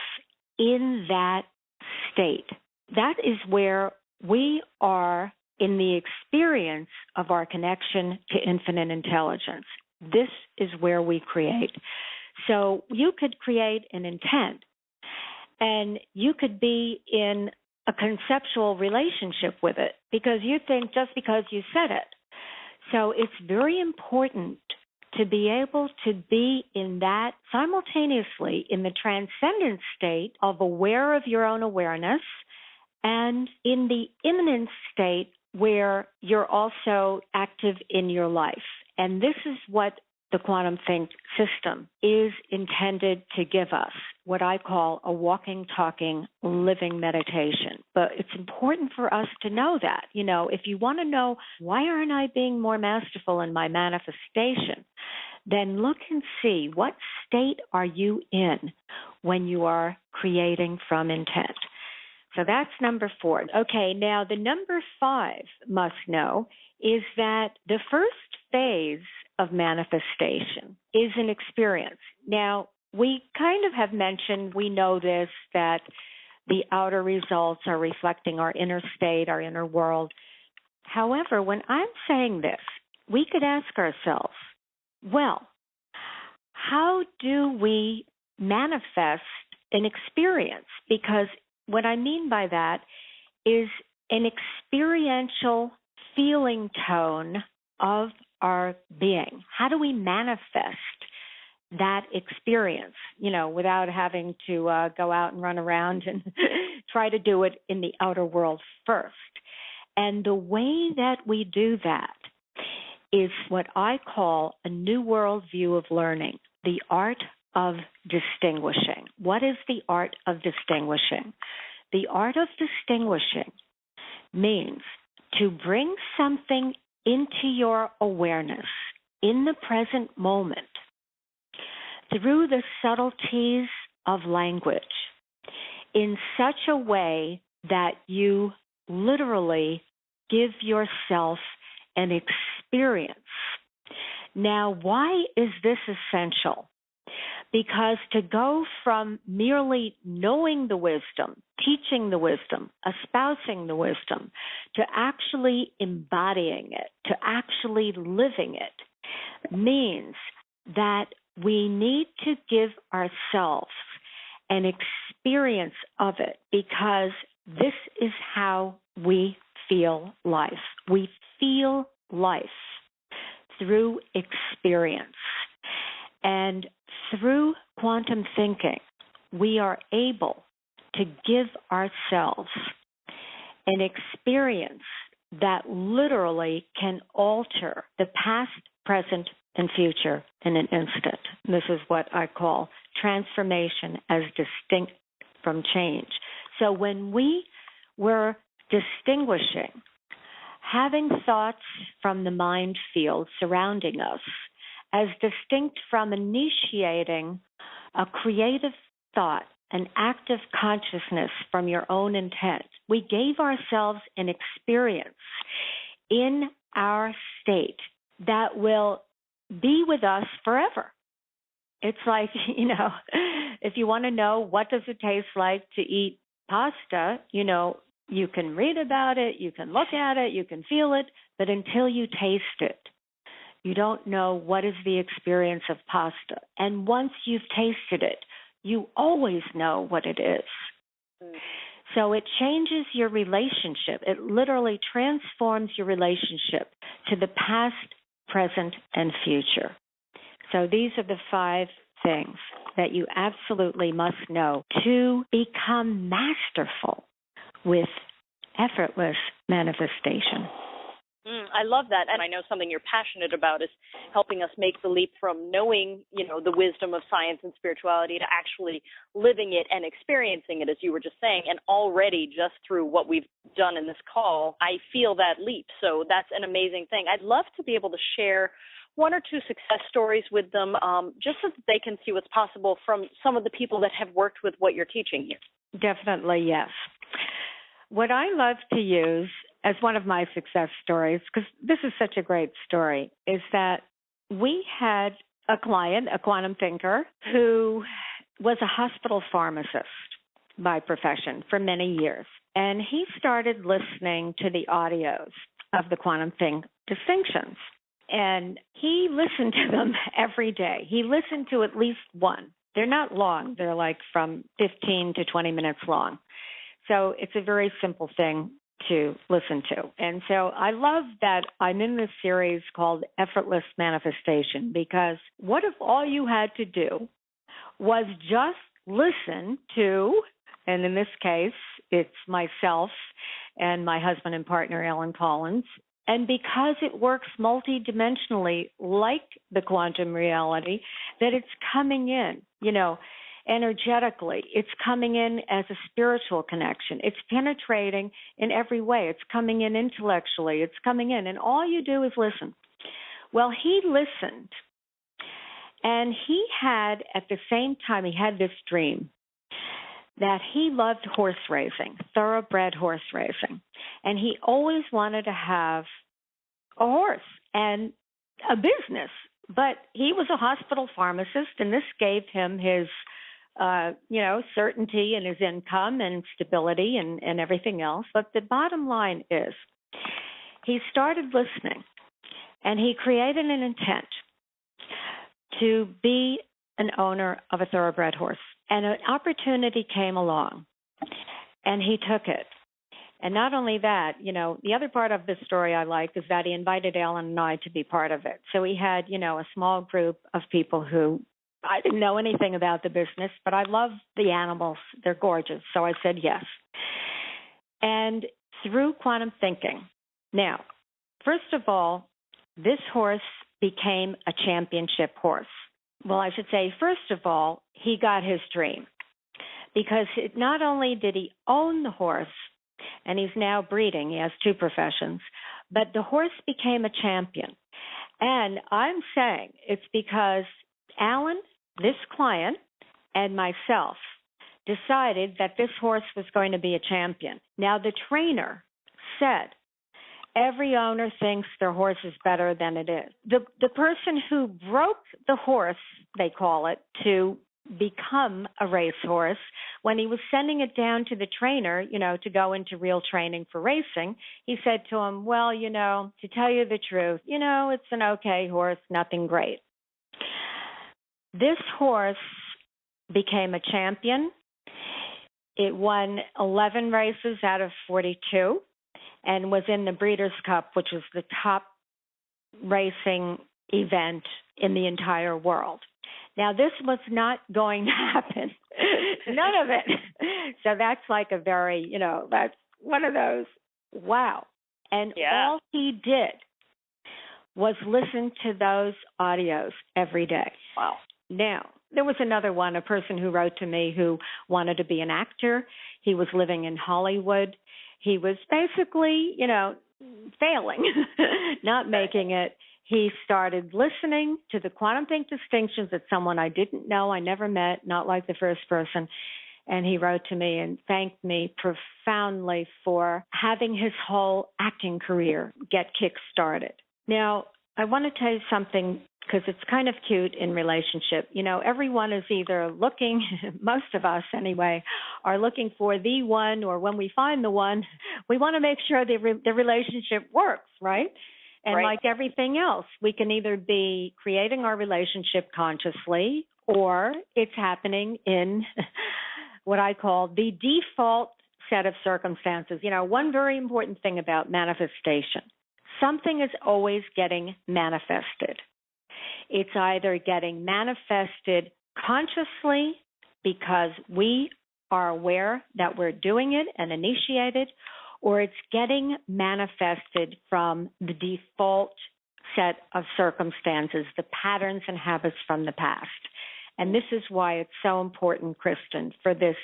in that state, that is where we are in the experience of our connection to infinite intelligence. This is where we create. So you could create an intent, and you could be in a conceptual relationship with it because you think just because you said it. So it's very important to be able to be in that simultaneously in the transcendent state of aware of your own awareness and in the immanent state where you're also active in your life. And this is what the QuantumThink system is intended to give us what I call a walking, talking, living meditation. But it's important for us to know that. If you want to know, why aren't I being more masterful in my manifestation, then look and see, what state are you in when you are creating from intent? So that's number 4. Okay, now the number 5 must know is that the first phase of manifestation is an experience. Now, we kind of have mentioned, we know this, that the outer results are reflecting our inner state, our inner world. However, when I'm saying this, we could ask ourselves, well, how do we manifest an experience? Because what I mean by that is an experiential feeling tone of our being. How do we manifest that experience, without having to go out and run around and try to do it in the outer world first? And the way that we do that is what I call a new world view of learning, the art of distinguishing. What is the art of distinguishing? The art of distinguishing means to bring something into your awareness in the present moment through the subtleties of language in such a way that you literally give yourself an experience. Now, why is this essential? Because to go from merely knowing the wisdom, teaching the wisdom, espousing the wisdom, to actually embodying it, to actually living it, means that we need to give ourselves an experience of it, because this is how we feel life. We feel life through experience. And through quantum thinking, we are able to give ourselves an experience that literally can alter the past, present, and future in an instant. This is what I call transformation as distinct from change. So when we were distinguishing, having thoughts from the mind field surrounding us, as distinct from initiating a creative thought, an active consciousness from your own intent, we gave ourselves an experience in our state that will be with us forever. It's like, if you want to know what does it taste like to eat pasta, you can read about it, you can look at it, you can feel it, but until you taste it, you don't know what is the experience of pasta. And once you've tasted it, you always know what it is. So it changes your relationship. It literally transforms your relationship to the past, present, and future. So these are the 5 things that you absolutely must know to become masterful with effortless manifestation. I love that. And I know something you're passionate about is helping us make the leap from knowing, the wisdom of science and spirituality to actually living it and experiencing it, as you were just saying. And already just through what we've done in this call, I feel that leap. So that's an amazing thing. I'd love to be able to share 1 or 2 success stories with them, just so that they can see what's possible from some of the people that have worked with what you're teaching here. Definitely, yes. What I love to use as one of my success stories, because this is such a great story, is that we had a client, a quantum thinker, who was a hospital pharmacist by profession for many years. And he started listening to the audios of the QuantumThink distinctions. And he listened to them every day. He listened to at least one. They're not long. They're like from 15 to 20 minutes long. So it's a very simple thing to listen to. And so I love that I'm in this series called Effortless Manifestation, because what if all you had to do was just listen to, and in this case, it's myself and my husband and partner, Ellen Collins, And because it works multidimensionally, like the quantum reality, that it's coming in, energetically. It's coming in as a spiritual connection. It's penetrating in every way. It's coming in intellectually. It's coming in. And all you do is listen. Well, he listened. And he had, at the same time, he had this dream that he loved horse racing, thoroughbred horse racing. And he always wanted to have a horse and a business. But he was a hospital pharmacist, and this gave him his, certainty in his income and stability and everything else. But the bottom line is he started listening, and he created an intent to be an owner of a thoroughbred horse. And an opportunity came along, and he took it. And not only that, the other part of this story I like is that he invited Alan and I to be part of it. So he had, a small group of people who I didn't know anything about the business, but I love the animals. They're gorgeous. So I said yes. And through quantum thinking. Now, first of all, this horse became a championship horse. Well, I should say, first of all, he got his dream because not only did he own the horse, and he's now breeding, he has two professions, but the horse became a champion. And I'm saying it's because Alan, this client, and myself decided that this horse was going to be a champion. Now, the trainer said, every owner thinks their horse is better than it is. The person who broke the horse, they call it, to become a racehorse, when he was sending it down to the trainer, to go into real training for racing, he said to him, well, to tell you the truth, it's an okay horse, nothing great. This horse became a champion. It won 11 races out of 42. And was in the Breeders' Cup, which was the top racing event in the entire world. Now, this was not going to happen. None of it. So that's like a very, that's one of those, wow. And all he did was listen to those audios every day. Wow. Now, there was another one, a person who wrote to me who wanted to be an actor. He was living in Hollywood. He was basically, failing, not making it. He started listening to the QuantumThink distinctions that someone I didn't know, I never met, not like the first person. And he wrote to me and thanked me profoundly for having his whole acting career get kick-started. Now, I want to tell you something because it's kind of cute in relationship. Everyone is either looking, most of us anyway, are looking for the one, or when we find the one, we want to make sure the relationship works, right? And right. Like everything else, we can either be creating our relationship consciously, or it's happening in what I call the default set of circumstances. One very important thing about manifestation, something is always getting manifested. It's either getting manifested consciously because we are aware that we're doing it and initiated, or it's getting manifested from the default set of circumstances, the patterns and habits from the past. And this is why it's so important, Kristen, for this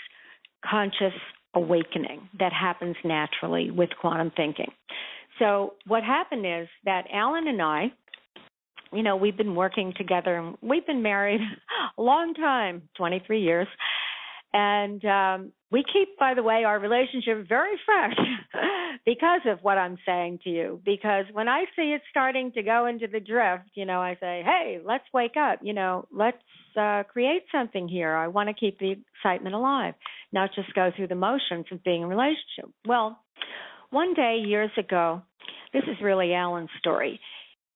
conscious awakening that happens naturally with quantum thinking. So what happened is that Alan and I, we've been working together. We've been married a long time, 23 years. And we keep, by the way, our relationship very fresh because of what I'm saying to you. Because when I see it starting to go into the drift, I say, hey, let's wake up. Let's create something here. I want to keep the excitement alive, not just go through the motions of being in a relationship. Well, one day, years ago, this is really Alan's story.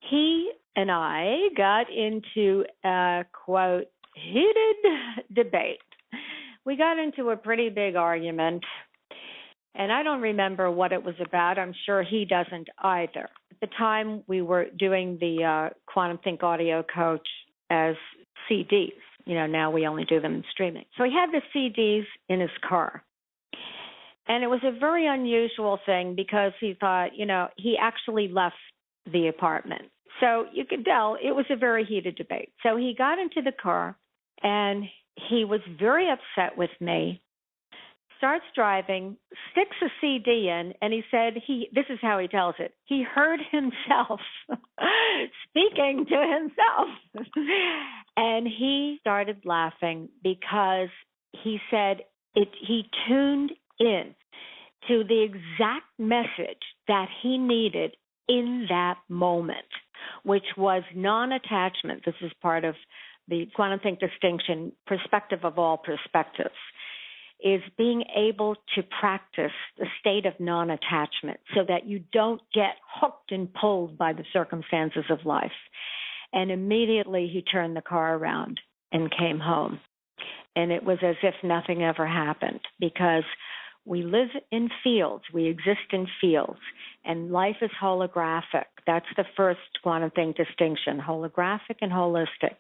He and I got into a, quote, heated debate. We got into a pretty big argument, and I don't remember what it was about. I'm sure he doesn't either. At the time, we were doing the QuantumThink audio coach as CDs. Now we only do them in streaming. So he had the CDs in his car. And it was a very unusual thing because he thought, he actually left the apartment. So you could tell it was a very heated debate. So he got into the car and he was very upset with me, starts driving, sticks a CD in, and he said this is how he tells it. He heard himself speaking to himself. And he started laughing because he said he tuned in to the exact message that he needed in that moment, which was non-attachment. This is part of the QuantumThink distinction, perspective of all perspectives, is being able to practice the state of non-attachment so that you don't get hooked and pulled by the circumstances of life. And immediately he turned the car around and came home. And it was as if nothing ever happened, because we live in fields, we exist in fields, and life is holographic. That's the first QuantumThink distinction, holographic and holistic.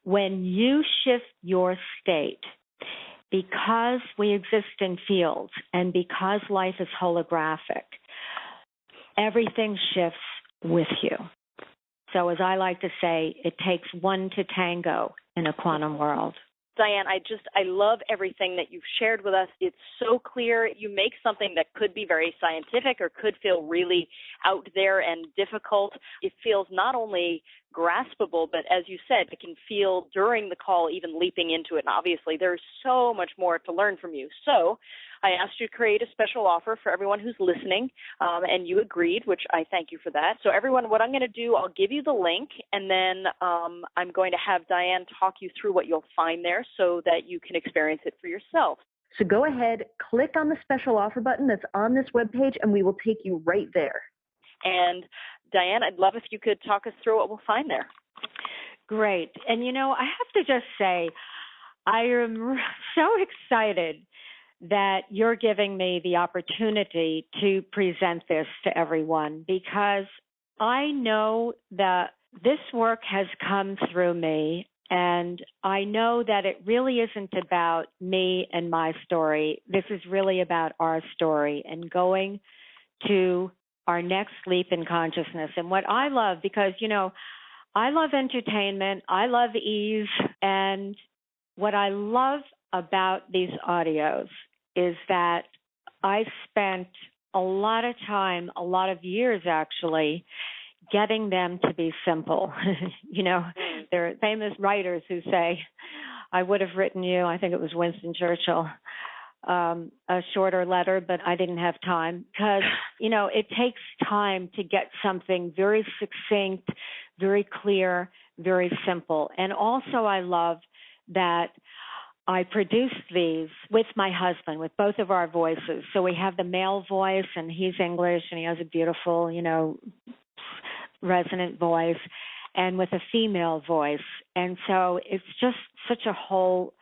When you shift your state, because we exist in fields and because life is holographic, everything shifts with you. So as I like to say, it takes one to tango in a quantum world. Dianne, I love everything that you've shared with us. It's so clear. You make something that could be very scientific or could feel really out there and difficult. It feels not only graspable, but as you said, it can feel during the call even leaping into it. And obviously, there's so much more to learn from you. So I asked you to create a special offer for everyone who's listening, and you agreed, which I thank you for that. So everyone, what I'm going to do, I'll give you the link, and then I'm going to have Dianne talk you through what you'll find there so that you can experience it for yourself. So go ahead, click on the special offer button that's on this webpage, and we will take you right there. And Dianne, I'd love if you could talk us through what we'll find there. Great. And, I have to just say, I am so excited that you're giving me the opportunity to present this to everyone, because I know that this work has come through me, and I know that it really isn't about me and my story. This is really about our story and going to our next leap in consciousness. And what I love, because, I love entertainment, I love ease, and what I love about these audios is that I spent a lot of time, a lot of years actually, getting them to be simple. There are famous writers who say, I would have written you, I think it was Winston Churchill, a shorter letter, but I didn't have time, because, it takes time to get something very succinct, very clear, very simple. And also I love that I produced these with my husband, with both of our voices. So we have the male voice, and he's English, and he has a beautiful, resonant voice, and with a female voice. And so it's just such a whole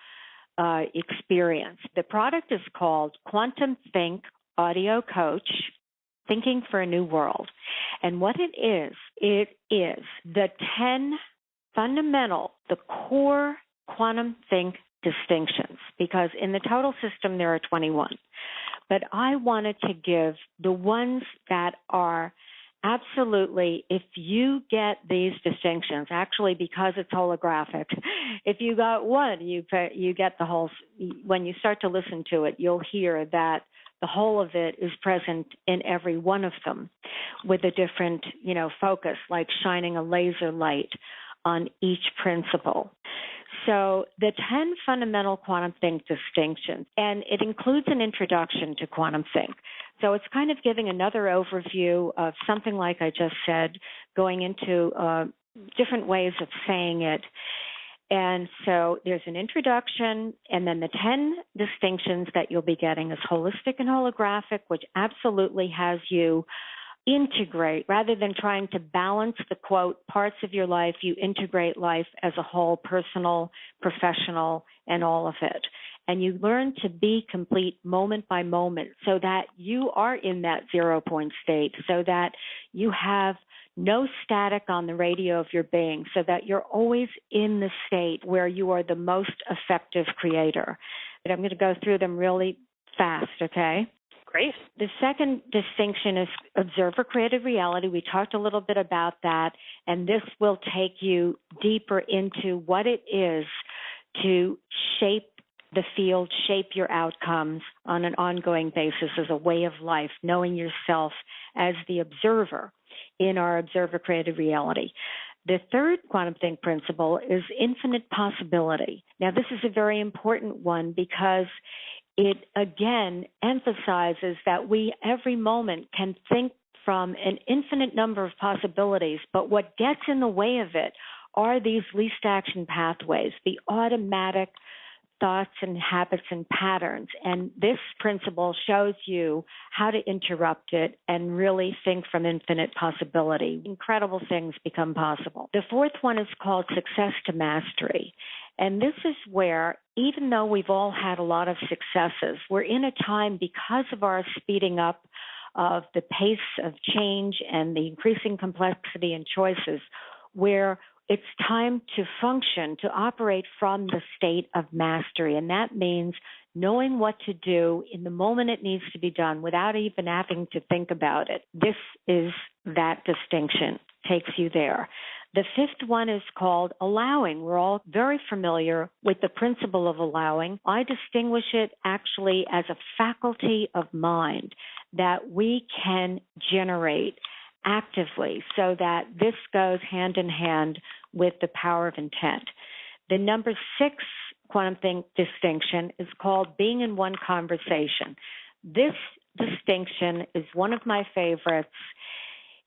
experience. The product is called QuantumThink Audio Coach, Thinking for a New World. And what it is the 10 fundamental, the core QuantumThink distinctions, because in the total system there are 21. But I wanted to give the ones that are absolutely, if you get these distinctions, actually because it's holographic, if you got one, you get the whole. When you start to listen to it, you'll hear that the whole of it is present in every one of them with a different, focus, like shining a laser light on each principle. So the 10 fundamental QuantumThink distinctions, and it includes an introduction to QuantumThink. So it's kind of giving another overview of something like I just said, going into different ways of saying it. And so there's an introduction, and then the 10 distinctions that you'll be getting is holistic and holographic, which absolutely has you integrate, rather than trying to balance the, quote, parts of your life, you integrate life as a whole, personal, professional, and all of it. And you learn to be complete moment by moment so that you are in that 0 point state, so that you have no static on the radio of your being, so that you're always in the state where you are the most effective creator. But I'm going to go through them really fast, okay? Great. The second distinction is observer-created reality. We talked a little bit about that, and this will take you deeper into what it is to shape the field, shape your outcomes on an ongoing basis as a way of life, knowing yourself as the observer in our observer-created reality. The third QuantumThink principle is infinite possibility. Now, this is a very important one because it, again, emphasizes that we every moment can think from an infinite number of possibilities, but what gets in the way of it are these least action pathways, the automatic thoughts and habits and patterns. And this principle shows you how to interrupt it and really think from infinite possibility. Incredible things become possible. The fourth one is called success to mastery. And this is where, even though we've all had a lot of successes, we're in a time because of our speeding up of the pace of change and the increasing complexity and choices where it's time to function, to operate from the state of mastery. And that means knowing what to do in the moment it needs to be done without even having to think about it. This is that distinction, takes you there. The fifth one is called allowing. We're all very familiar with the principle of allowing. I distinguish it actually as a faculty of mind that we can generate actively so that this goes hand in hand with the power of intent. The number 6 QuantumThink distinction is called being in one conversation. This distinction is one of my favorites.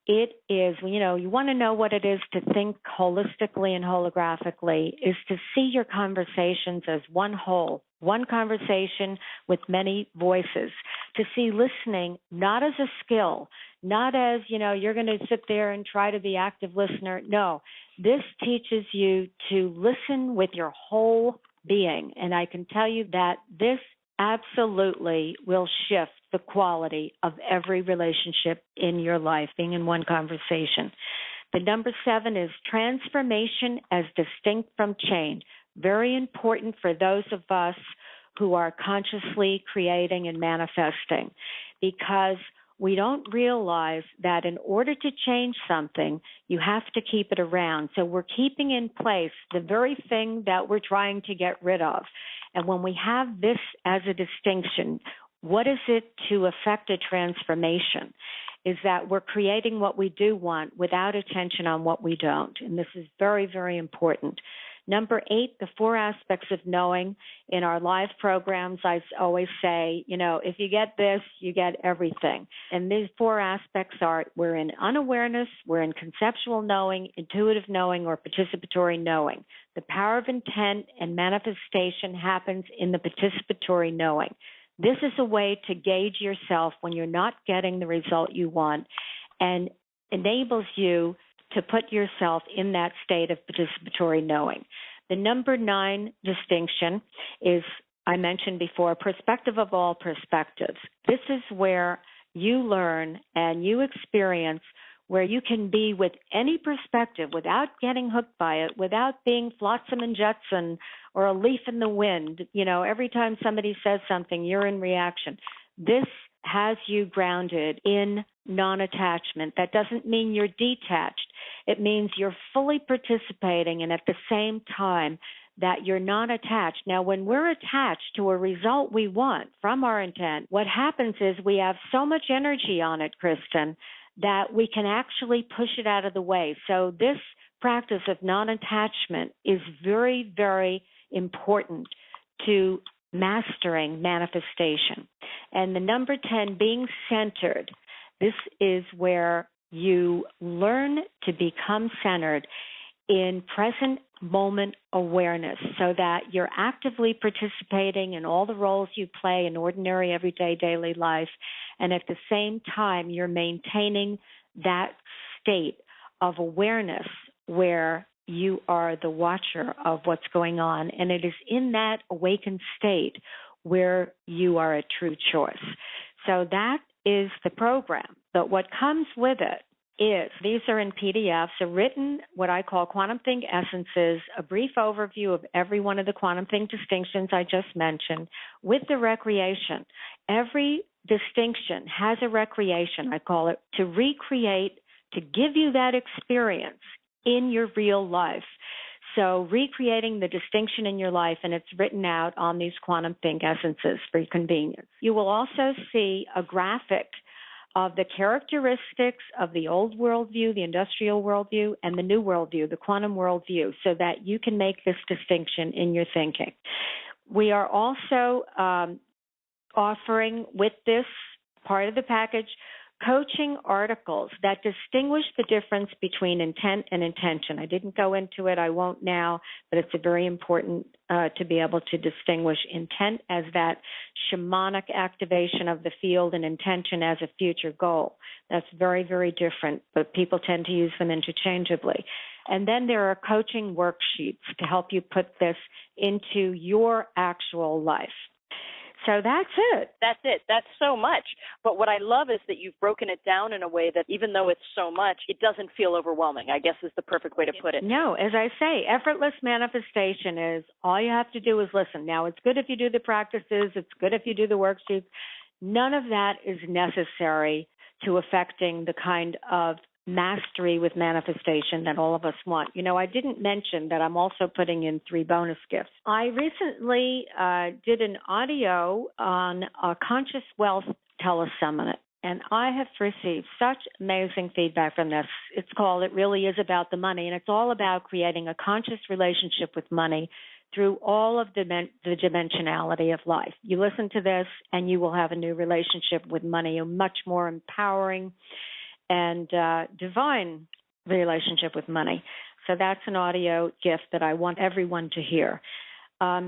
It is, you want to know what it is to think holistically and holographically, is to see your conversations as one whole, one conversation with many voices, to see listening not as a skill, not as, you're going to sit there and try to be active listener. No, this teaches you to listen with your whole being. And I can tell you that this absolutely will shift the quality of every relationship in your life, being in one conversation. The number 7 is transformation as distinct from change. Very important for those of us who are consciously creating and manifesting, because we don't realize that in order to change something, you have to keep it around. So we're keeping in place the very thing that we're trying to get rid of. And when we have this as a distinction, what is it to affect a transformation? Is that we're creating what we do want without attention on what we don't. And this is very, very important. Number 8, the 4 aspects of knowing. In our live programs, I always say, if you get this, you get everything. And these 4 aspects are, we're in unawareness, we're in conceptual knowing, intuitive knowing, or participatory knowing. The power of intent and manifestation happens in the participatory knowing. This is a way to gauge yourself when you're not getting the result you want and enables you to put yourself in that state of participatory knowing. The number 9 distinction is, I mentioned before, perspective of all perspectives. This is where you learn and you experience where you can be with any perspective without getting hooked by it, without being flotsam and jetsam or a leaf in the wind. Every time somebody says something, you're in reaction. This has you grounded in non-attachment. That doesn't mean you're detached. It means you're fully participating and at the same time that you're not attached. Now, when we're attached to a result we want from our intent, what happens is we have so much energy on it, Kristen, that we can actually push it out of the way. So this practice of non-attachment is very, very important to mastering manifestation. And the number 10, being centered. This is where you learn to become centered in present moment awareness so that you're actively participating in all the roles you play in ordinary, everyday, daily life. And at the same time, you're maintaining that state of awareness where you are the watcher of what's going on. And it is in that awakened state where you are a true choice. So that is the program. But what comes with it is, these are in PDFs, a written, what I call QuantumThink essences, a brief overview of every one of the QuantumThink distinctions I just mentioned, with the recreation. Every distinction has a recreation, I call it, to recreate, to give you that experience in your real life. So recreating the distinction in your life, and it's written out on these QuantumThink essences for your convenience. You will also see a graphic of the characteristics of the old worldview, the industrial worldview, and the new worldview, the quantum worldview, so that you can make this distinction in your thinking. We are also offering with this part of the package coaching articles that distinguish the difference between intent and intention. I didn't go into it, I won't now, but it's very important to be able to distinguish intent as that shamanic activation of the field and intention as a future goal. That's very, very different, but people tend to use them interchangeably. And then there are coaching worksheets to help you put this into your actual life. So that's it. That's it. That's so much. But what I love is that you've broken it down in a way that even though it's so much, it doesn't feel overwhelming, I guess is the perfect way to put it. No, as I say, effortless manifestation is all you have to do is listen. Now, it's good if you do the practices. It's good if you do the worksheets. None of that is necessary to affecting the kind of mastery with manifestation that all of us want. You know, I didn't mention that I'm also putting in 3 bonus gifts. I recently did an audio on a conscious wealth teleseminar, and I have received such amazing feedback from this. It's called It Really Is About the Money, and it's all about creating a conscious relationship with money through all of the dimensionality of life. You listen to this, and you will have a new relationship with money, a much more empowering and divine relationship with money. So that's an audio gift that I want everyone to hear.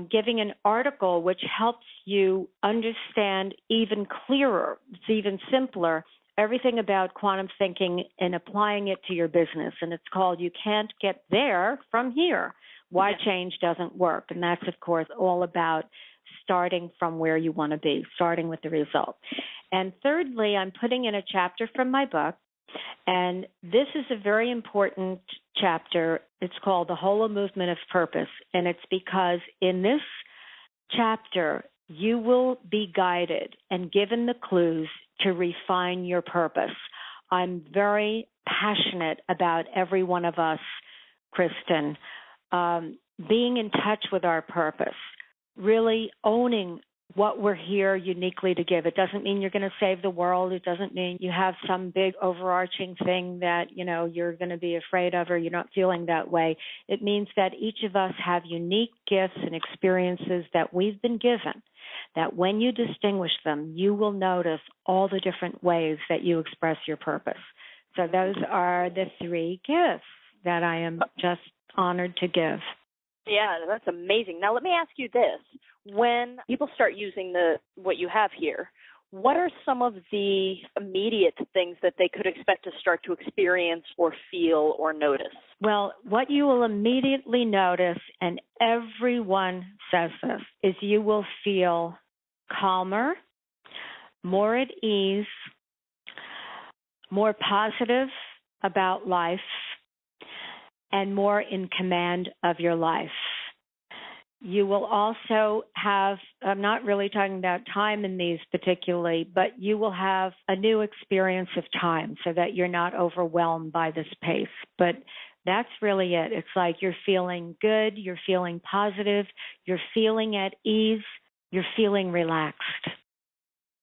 Giving an article which helps you understand even clearer, it's even simpler, everything about quantum thinking and applying it to your business. And it's called You Can't Get There from Here, Why Change Doesn't Work. And that's, of course, all about starting from where you want to be, starting with the result. And thirdly, I'm putting in a chapter from my book. And this is a very important chapter. It's called The Holo Movement of Purpose. And it's because in this chapter, you will be guided and given the clues to refine your purpose. I'm very passionate about every one of us, Kristen, being in touch with our purpose, really owning what we're here uniquely to give. It doesn't mean you're going to save the world. It doesn't mean you have some big overarching thing that, you know, you're going to be afraid of or you're not feeling that way. It means that each of us have unique gifts and experiences that we've been given, that when you distinguish them, you will notice all the different ways that you express your purpose. So those are the 3 gifts that I am just honored to give. Yeah, that's amazing. Now, let me ask you this. When people start using what you have here, what are some of the immediate things that they could expect to start to experience or feel or notice? Well, what you will immediately notice, and everyone says this, is you will feel calmer, more at ease, more positive about life, and more in command of your life. You will also have, I'm not really talking about time in these particularly, but you will have a new experience of time so that you're not overwhelmed by this pace. But that's really it. It's like you're feeling good, you're feeling positive, you're feeling at ease, you're feeling relaxed.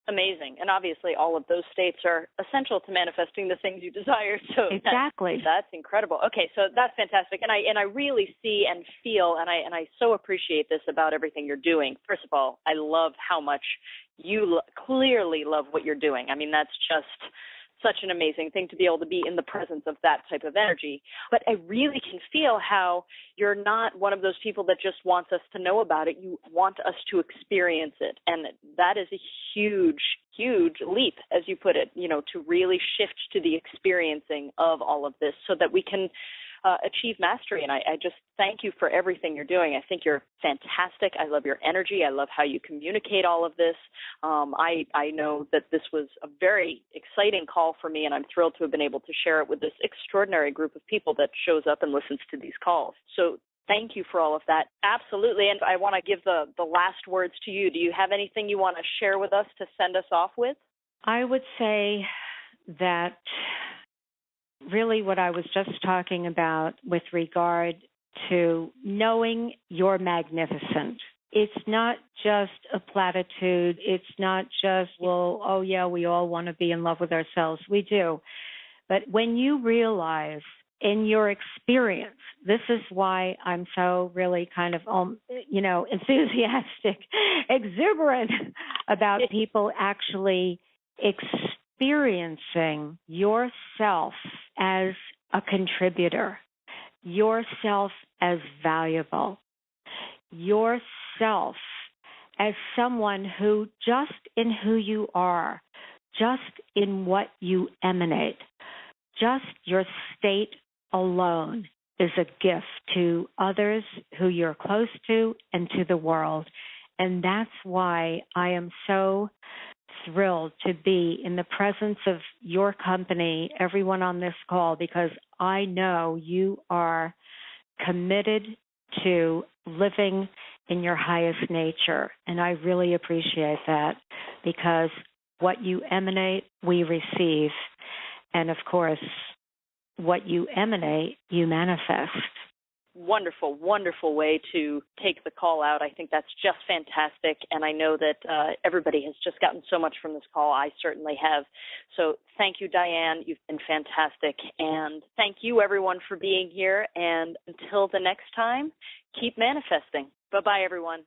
Amazing. And obviously all of those states are essential to manifesting the things you desire. So exactly. That's incredible. Okay, so that's fantastic. And I really see and feel, and I so appreciate this about everything you're doing. First of all, I love how much you clearly love what you're doing. I mean, that's just such an amazing thing to be able to be in the presence of that type of energy. But I really can feel how you're not one of those people that just wants us to know about it. You want us to experience it. And that is a huge, huge leap, as you put it, you know, to really shift to the experiencing of all of this so that we can achieve mastery. And I just thank you for everything you're doing. I think you're fantastic. I love your energy. I love how you communicate all of this. I know that this was a very exciting call for me, and I'm thrilled to have been able to share it with this extraordinary group of people that shows up and listens to these calls. So thank you for all of that. Absolutely. And I want to give the last words to you. Do you have anything you want to share with us to send us off with? I would say that really what I was just talking about with regard to knowing you're magnificent. It's not just a platitude. It's not just, well, oh yeah, we all want to be in love with ourselves. We do. But when you realize in your experience, this is why I'm so really kind of, enthusiastic, exuberant about people actually experiencing yourself as a contributor, yourself as valuable, yourself as someone who just in who you are, just in what you emanate, just your state alone is a gift to others who you're close to and to the world. And that's why I am so thrilled to be in the presence of your company, everyone on this call, because I know you are committed to living in your highest nature. And I really appreciate that, because what you emanate, we receive. And of course, what you emanate, you manifest. Wonderful, wonderful way to take the call out. I think that's just fantastic, and I know that everybody has just gotten so much from this call. I certainly have. So thank you, Dianne. You've been fantastic, and thank you, everyone, for being here. And until the next time, keep manifesting. Bye-bye, everyone.